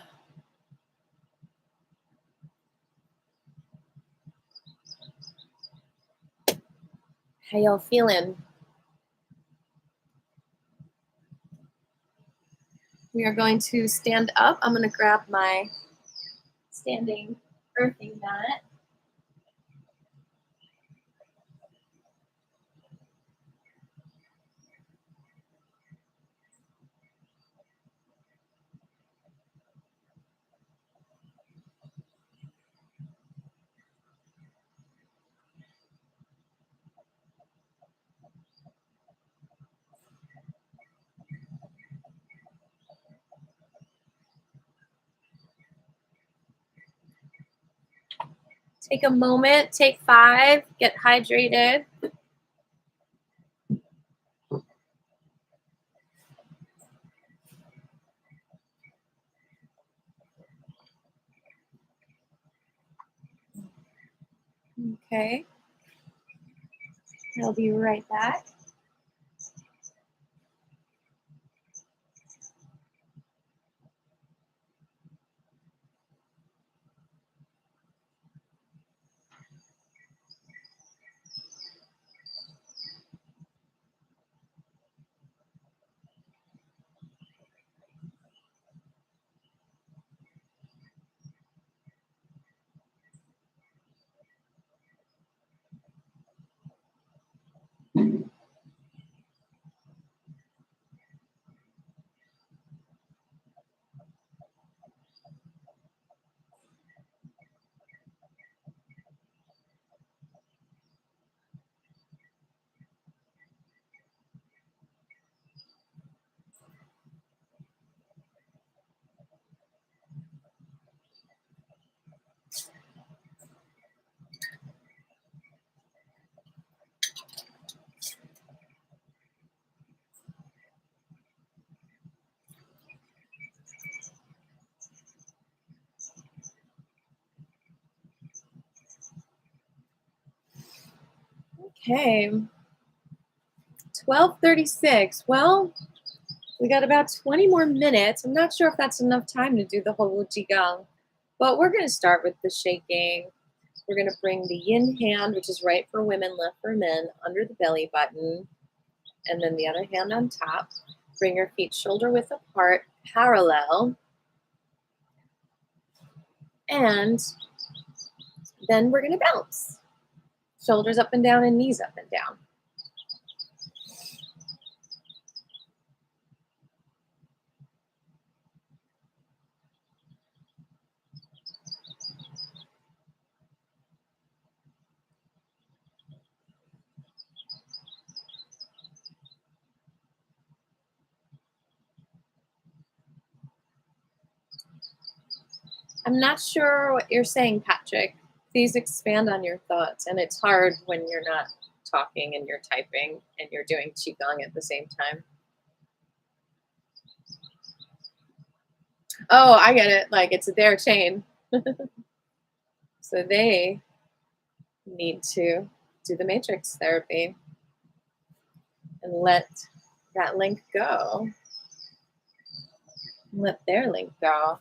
y'all feeling? We are going to stand up. I'm going to grab my standing earthing mat. Take a moment, take 5, get hydrated. Okay. I'll be right back. Okay. 12:36. Well, we got about 20 more minutes. I'm not sure if that's enough time to do the WholE Qigong, but we're going to start with the shaking. We're going to bring the yin hand, which is right for women, left for men, under the belly button, and then the other hand on top. Bring your feet shoulder width apart, parallel, and then we're going to bounce. Shoulders up and down and knees up and down. I'm not sure what you're saying, Patrick. Please expand on your thoughts. And it's hard when you're not talking and you're typing and you're doing Qigong at the same time. Oh, I get it. Like it's their chain. So they need to do the matrix therapy and let that link go. Let their link go.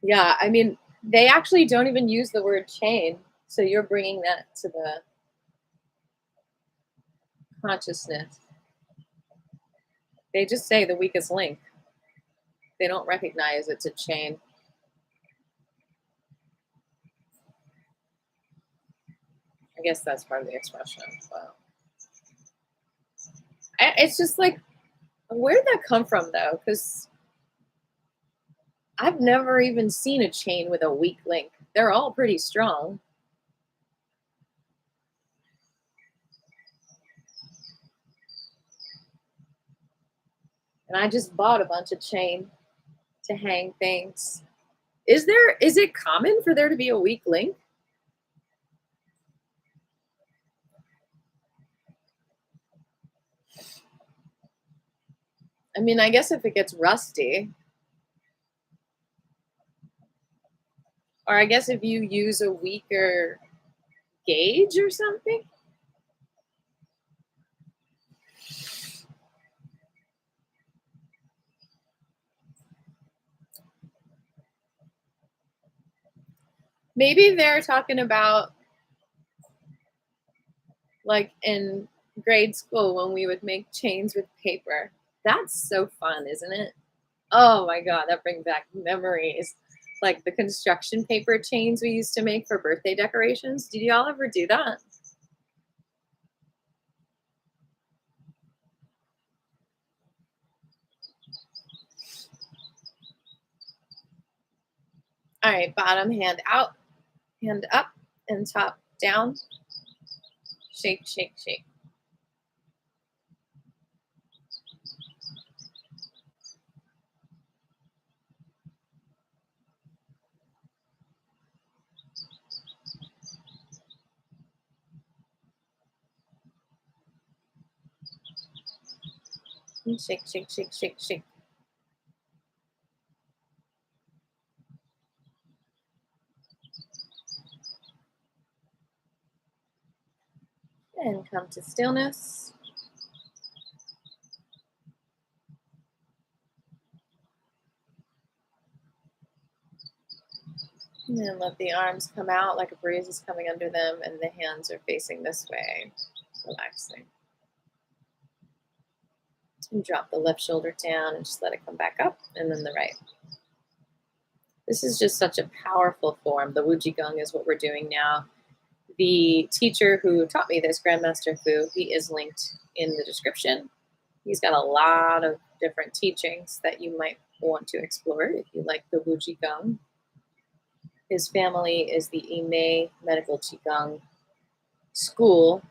Yeah, I mean, they actually don't even use the word chain. So you're bringing that to the consciousness. They just say the weakest link. They don't recognize it's a chain. I guess that's part of the expression. But it's just like, where did that come from, though? Because I've never even seen a chain with a weak link. They're all pretty strong. And I just bought a bunch of chain to hang things. Is it common for there to be a weak link? I mean, I guess if it gets rusty, or I guess if you use a weaker gauge or something. Maybe they're talking about like in grade school when we would make chains with paper. That's so fun, isn't it? Oh my God, that brings back memories. Like the construction paper chains we used to make for birthday decorations. Did y'all ever do that? All right, bottom hand out, hand up, and top down. Shake, shake, shake. And shake, shake, shake, shake, shake. And come to stillness. And then let the arms come out like a breeze is coming under them, and the hands are facing this way, relaxing. And drop the left shoulder down and just let it come back up, and then the right. This is just such a powerful form. The Wu Qigong is what we're doing now. The teacher who taught me this, Grandmaster Fu, he is linked in the description. He's got a lot of different teachings that you might want to explore if you like the Wu Qigong. His family is the Emei Medical Qigong School,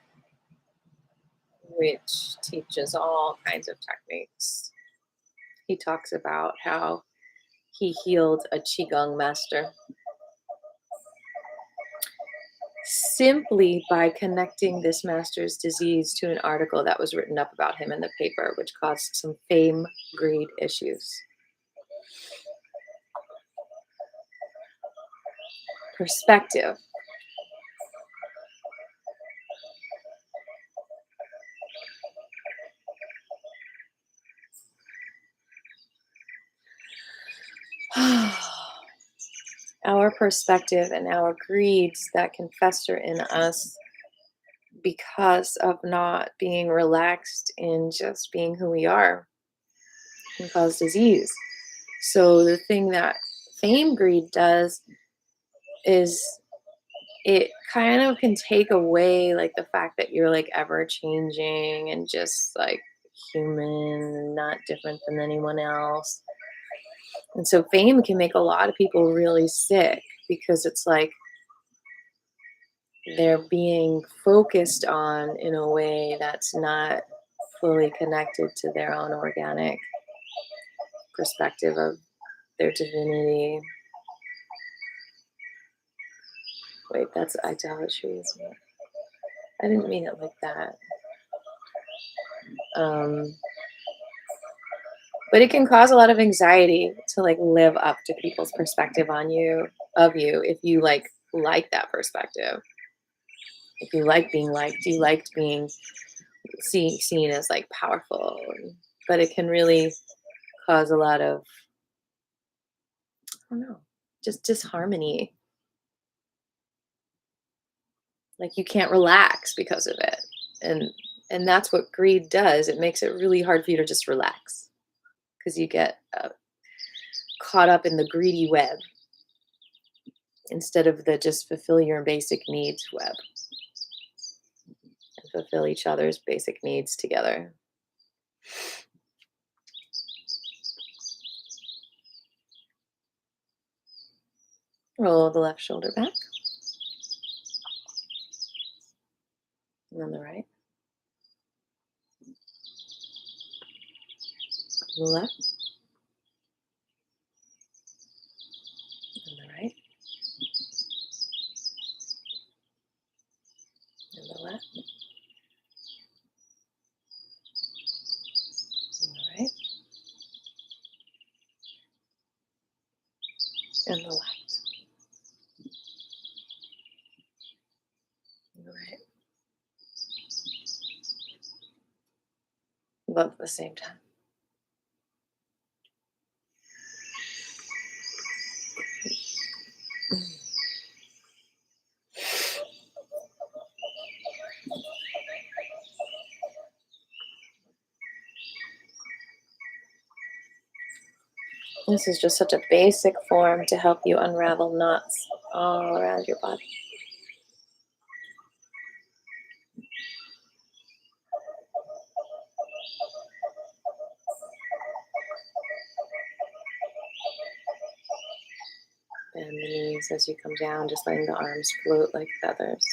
which teaches all kinds of techniques. He talks about how he healed a Qigong master simply by connecting this master's disease to an article that was written up about him in the paper, which caused some fame greed issues. Perspective. Our perspective and our greeds that can fester in us because of not being relaxed in just being who we are can cause disease. So the thing that fame greed does is it kind of can take away like the fact that you're like ever changing and just like human, not different than anyone else. And so fame can make a lot of people really sick because it's like they're being focused on in a way that's not fully connected to their own organic perspective of their divinity. Wait, that's idolatry, isn't it? I didn't mean it like that. Um, but it can cause a lot of anxiety to like live up to people's perspective on you, of you, if you like that perspective. If you like being liked, you liked being seen as like powerful, but it can really cause a lot of, I don't know, just disharmony. Like you can't relax because of it. And that's what greed does. It makes it really hard for you to just relax because you get caught up in the greedy web instead of the just fulfill your basic needs web and fulfill each other's basic needs together. Roll the left shoulder back. And then the right. The left. and the left. All right. Both at the same time. This is just such a basic form to help you unravel knots all around your body. Bend the knees as you come down, just letting the arms float like feathers.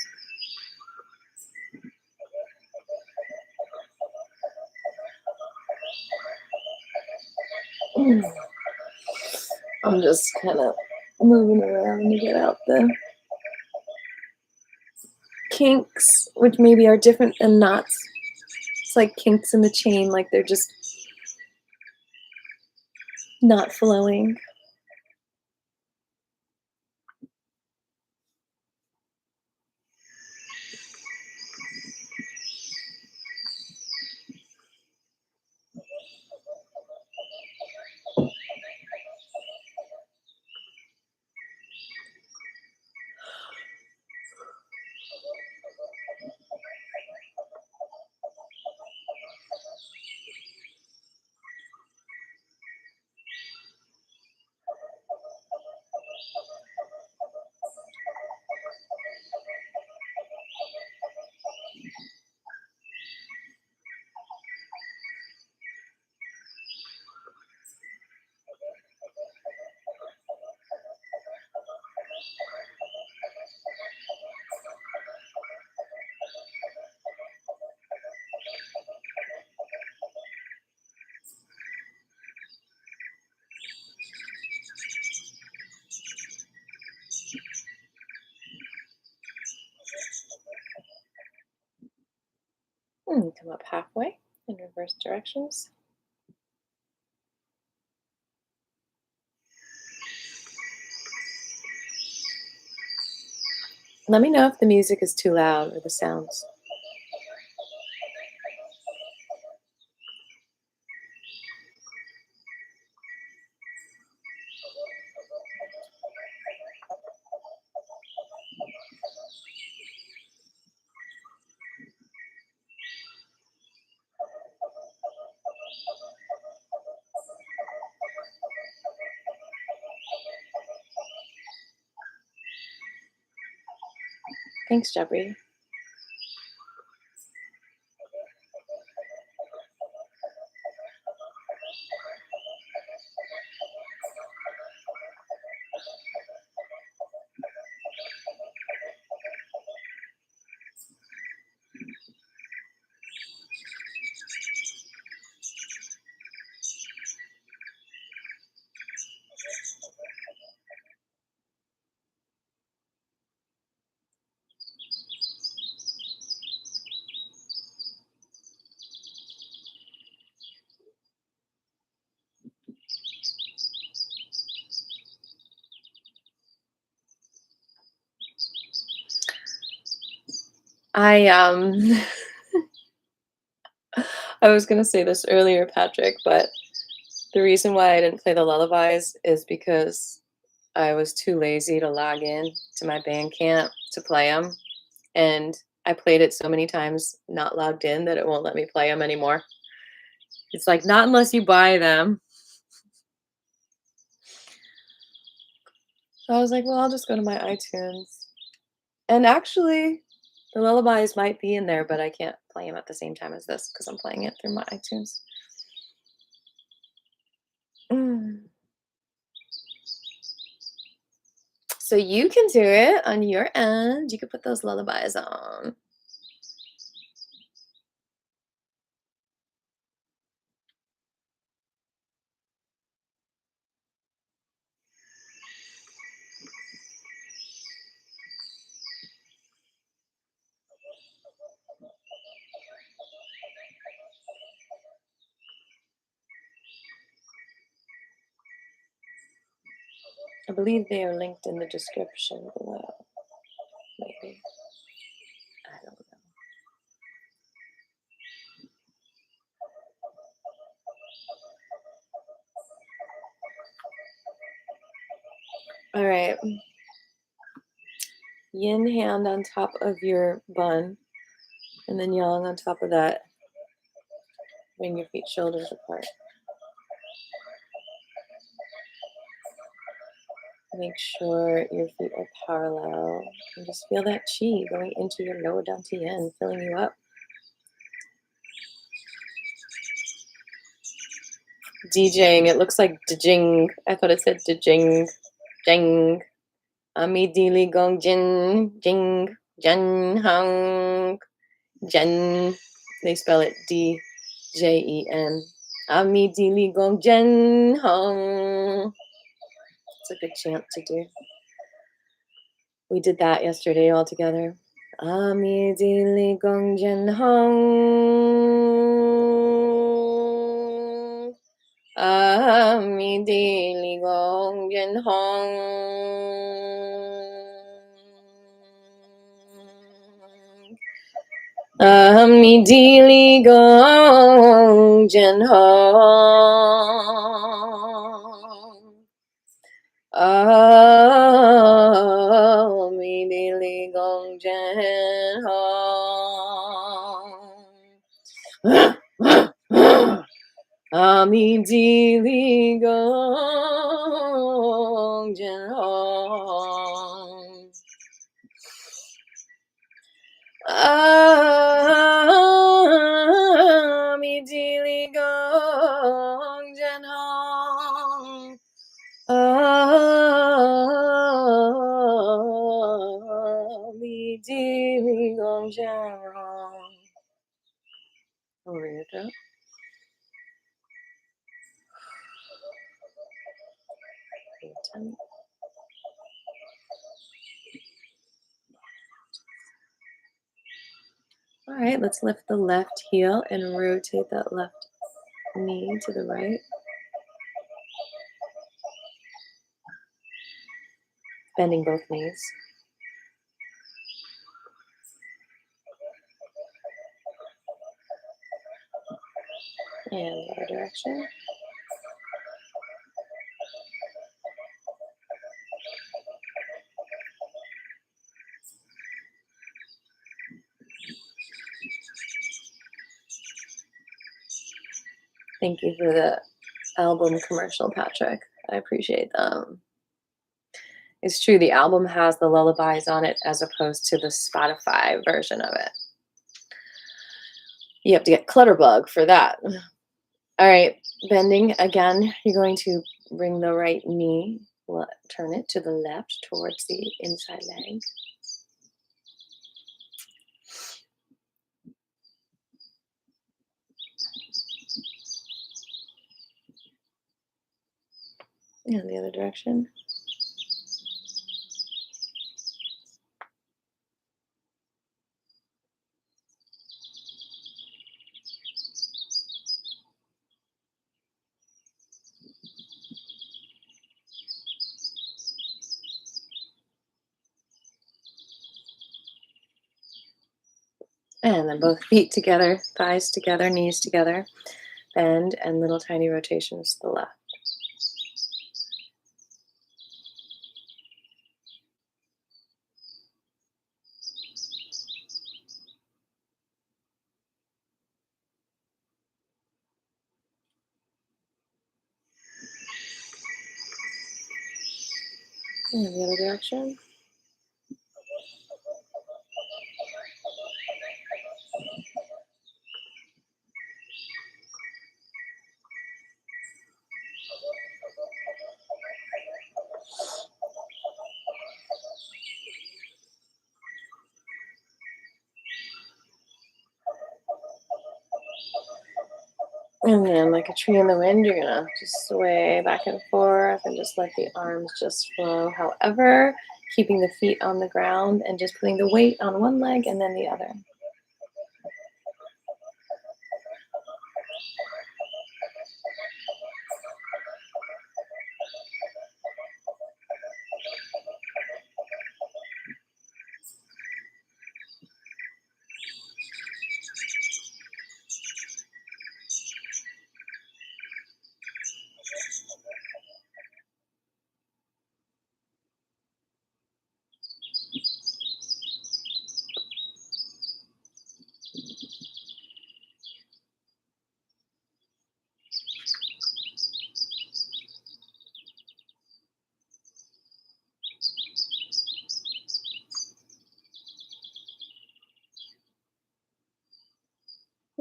I'm just kind of moving around to get out the kinks, which maybe are different than knots. It's like kinks in the chain, like they're just not flowing. Come up halfway in reverse directions. Let me know if the music is too loud or the sounds. Thanks, Jeffrey. I I was gonna say this earlier, Patrick, but the reason why I didn't play the lullabies is because I was too lazy to log in to my Bandcamp to play them, and I played it so many times not logged in that it won't let me play them anymore. It's like, not unless you buy them. So I was like, well, I'll just go to my iTunes. And actually, the lullabies might be in there, but I can't play them at the same time as this because I'm playing it through my iTunes. So you can do it on your end. You can put those lullabies on. I believe they are linked in the description below. Maybe. I don't know. All right. Yin hand on top of your bun, and then yang on top of that. Bring your feet shoulders apart. Make sure your feet are parallel, and just feel that chi going into your lower dantian, filling you up. DJing, it looks like djing. I thought it said djing, jing. Ami dili gong jin, jing, jen hang, jen. They spell it D-J-E-N. Ami dili gong jen hang. It's a good chant to do. We did that yesterday all together. Ami dili gong jen hang. Ami dili gong jen hang. Ami dili gong jen hang. Ami dili gong jen hang. Ami dili gong jen hang. Ami dili gong jen hang. Ami dili gong jen hang. Over your throat. All right, let's lift the left heel and rotate that left knee to the right. Bending both knees. And the other direction. Thank you for the album commercial, Patrick. I appreciate them. It's true, the album has the lullabies on it as opposed to the Spotify version of it. You have to get Clutterbug for that. All right, bending again. You're going to bring the right knee, turn it to the left towards the inside leg. And the other direction. And then both feet together, thighs together, knees together. Bend and little tiny rotations to the left. And the other direction. And then like a tree in the wind, you're gonna just sway back and forth and just let the arms just flow. However, keeping the feet on the ground and just putting the weight on one leg and then the other.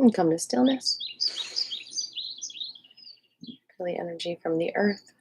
And come to stillness. Feel the energy from the earth.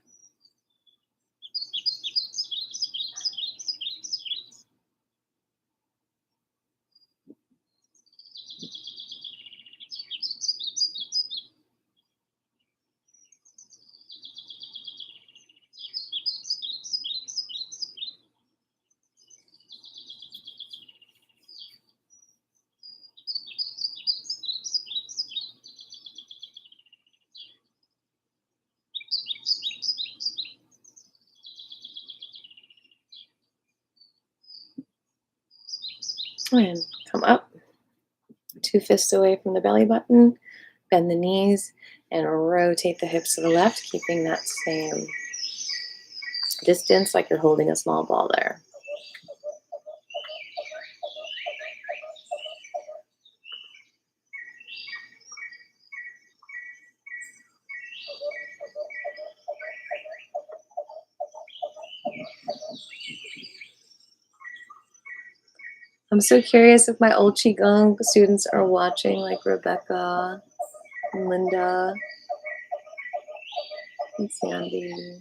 And come up. 2 fists away from the belly button. Bend the knees and rotate the hips to the left, keeping that same distance like you're holding a small ball there. I'm so curious if my old Qigong students are watching, like Rebecca, and Linda, and Sandy.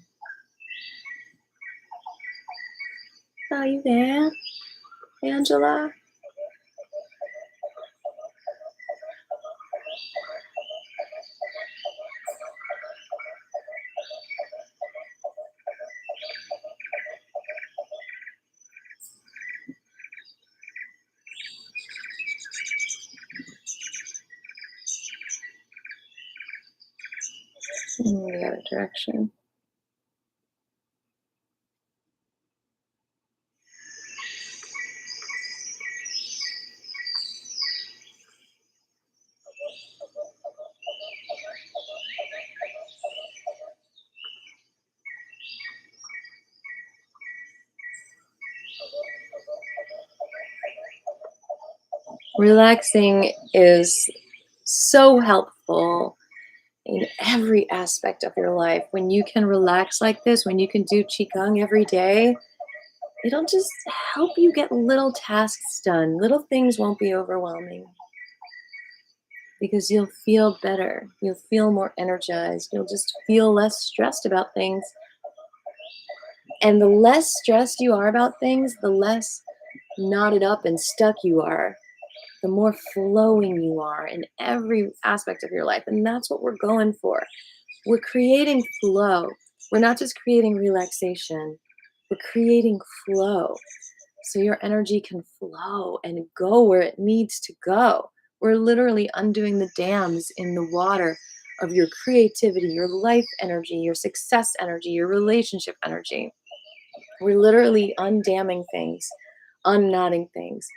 Are you there, Angela? In the other direction. Relaxing is so helpful in every aspect of your life. When you can relax like this, when you can do Qigong every day, it'll just help you get little tasks done. Little things won't be overwhelming because you'll feel better. You'll feel more energized. You'll just feel less stressed about things. And the less stressed you are about things, the less knotted up and stuck you are, the more flowing you are in every aspect of your life. And that's what we're going for. We're creating flow. We're not just creating relaxation, we're creating flow. So your energy can flow and go where it needs to go. We're literally undoing the dams in the water of your creativity, your life energy, your success energy, your relationship energy. We're literally undamming things, unknotting things,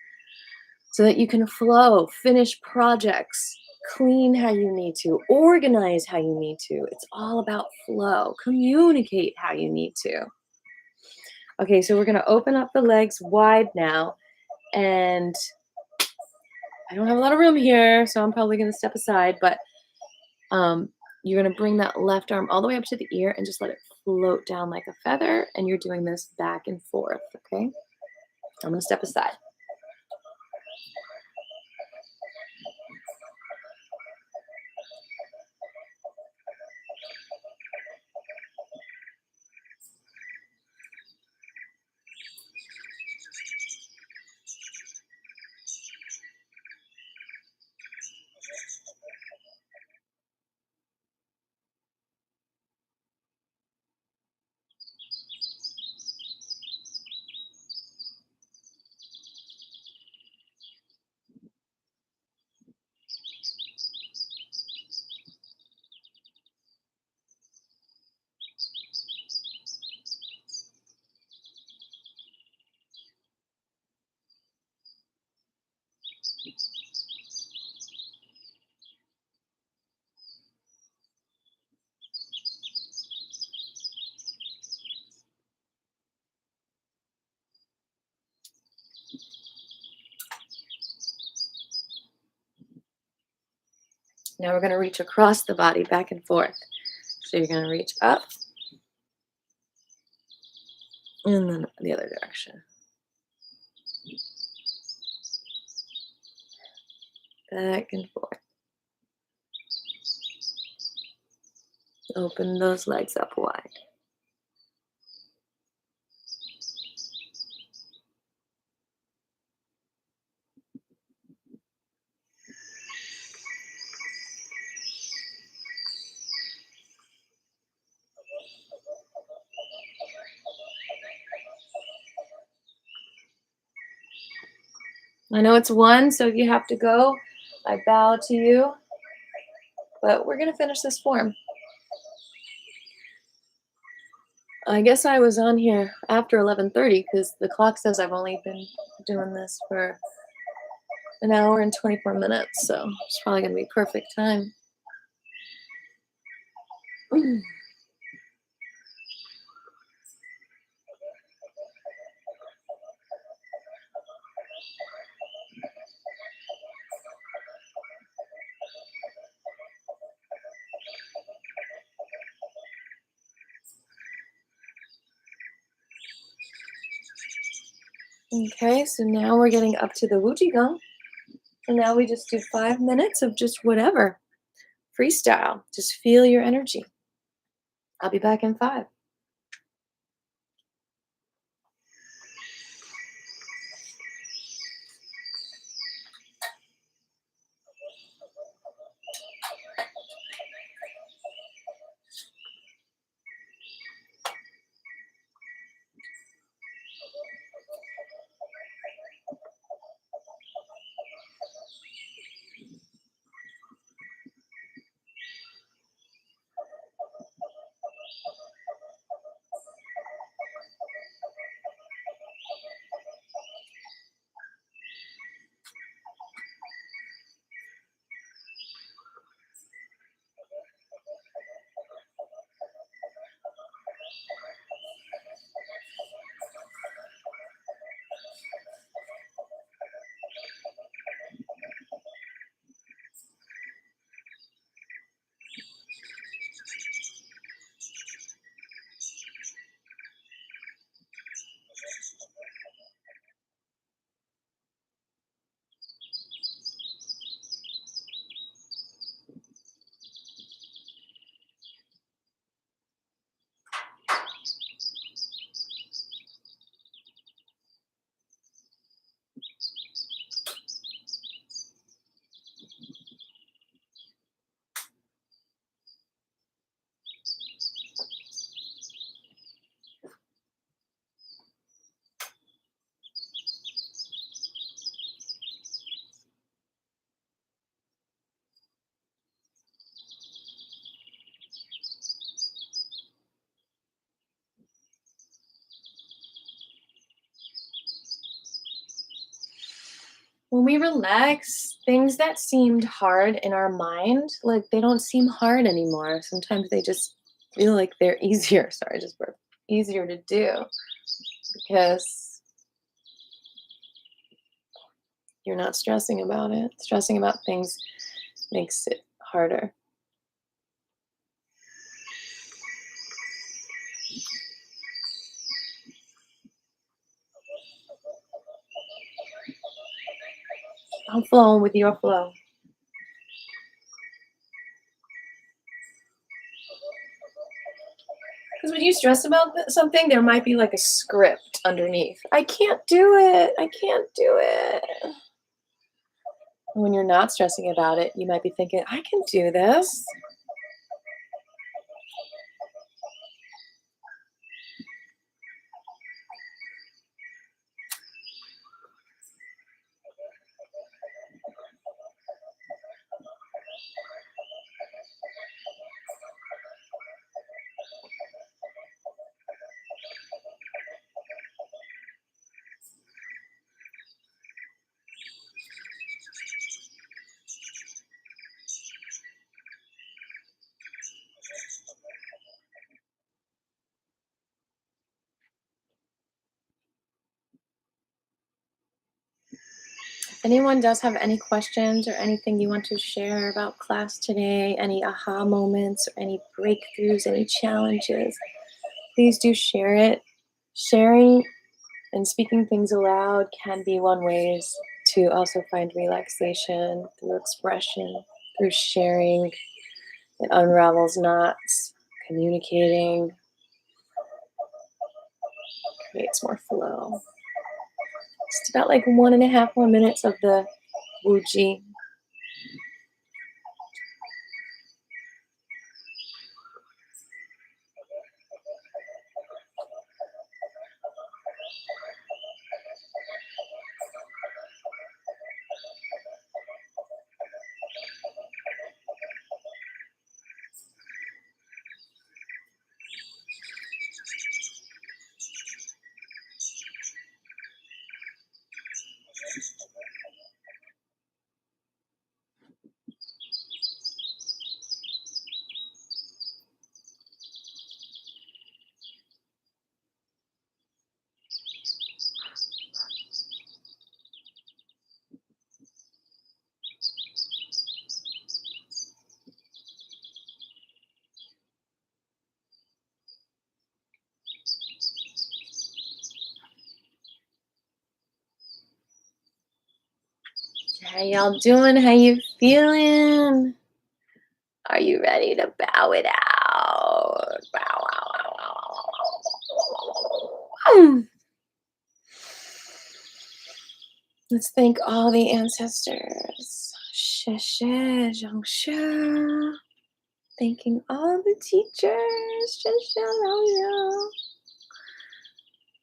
so that you can flow, finish projects, clean how you need to, organize how you need to. It's all about flow. Communicate how you need to. Okay, so we're going to open up the legs wide now. And I don't have a lot of room here, so I'm probably going to step aside. But you're going to bring that left arm all the way up to the ear and just let it float down like a feather. And you're doing this back and forth, okay? I'm going to step aside. Now we're going to reach across the body, back and forth. So you're going to reach up and then the other direction. Back and forth. Open those legs up wide. I know it's 1, so if you have to go, I bow to you. But we're going to finish this form. I guess I was on here after 11:30 because the clock says I've only been doing this for an hour and 24 minutes, so it's probably going to be perfect time. Okay, so now we're getting up to the Qigong. And now we just do 5 minutes of just whatever. Freestyle. Just feel your energy. I'll be back in 5. When we relax, things that seemed hard in our mind, like they don't seem hard anymore. Sometimes they just feel like they're easier. Sorry, just burped. Easier to do because you're not stressing about it. Stressing about things makes it harder. I'm flowing with your flow. Because when you stress about something, there might be like a script underneath. I can't do it. I can't do it. When you're not stressing about it, you might be thinking, I can do this. If anyone does have any questions or anything you want to share about class today, any aha moments, or any breakthroughs, any challenges, please do share it. Sharing and speaking things aloud can be one ways to also find relaxation through expression, through sharing. It unravels knots. Communicating creates more flow. Just about like 1.5 more minutes of the WuJi. How y'all doing? How you feeling? Are you ready to bow it out? Bow, wow, wow, wow, wow, wow. Let's thank all the ancestors. Sheshe, Zhongshe. Thanking all the teachers. Sheshe, Lao.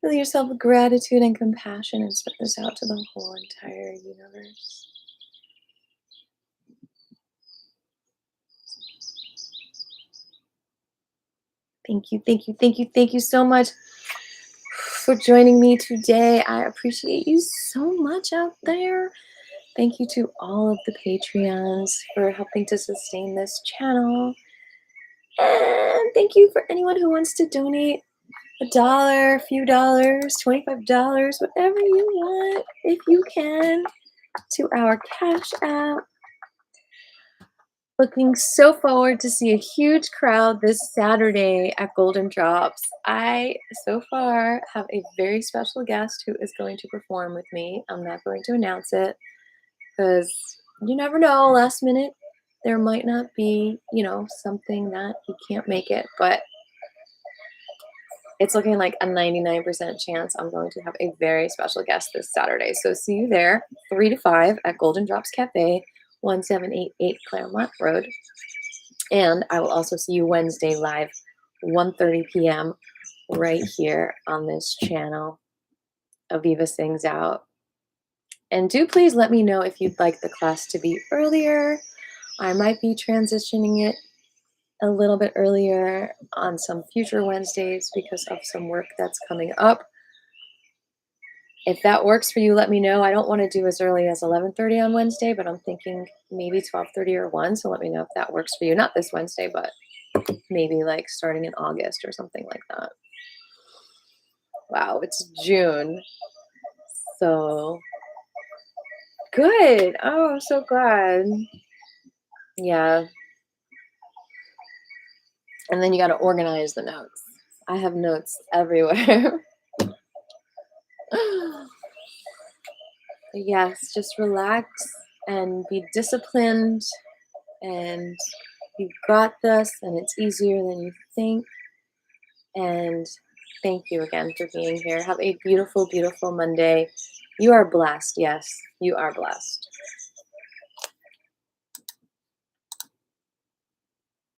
Feel yourself with gratitude and compassion and spread this out to the whole entire universe. Thank you, thank you, thank you, thank you so much for joining me today. I appreciate you so much out there. Thank you to all of the Patreons for helping to sustain this channel. And thank you for anyone who wants to donate $1, a few dollars, $25, whatever you want, if you can, to our Cash App. Looking so forward to see a huge crowd this Saturday at Golden Drops. I, so far, have a very special guest who is going to perform with me. I'm not going to announce it because you never know, last minute, there might not be, something that he can't make it, but it's looking like a 99% chance I'm going to have a very special guest this Saturday. So see you there, 3 to 5 at Golden Drops Cafe, 1788 Claremont Road. And I will also see you Wednesday live, 1:30 p.m. right here on this channel. Aviva Sings Out. And do please let me know if you'd like the class to be earlier. I might be transitioning it a little bit earlier on some future Wednesdays because of some work that's coming up. If that works for you, let me know. I don't want to do as early as 11:30 on Wednesday, but I'm thinking maybe 12:30 or 1. So let me know if that works for you. Not this Wednesday, but maybe like starting in August or something like that. Wow, it's June. So good. Oh, I'm so glad. Yeah. And then you got to organize the notes. I have notes everywhere. Yes, just relax and be disciplined, and you've got this, and it's easier than you think. And thank you again for being here. Have a beautiful, beautiful Monday. You are blessed. Yes, you are blessed.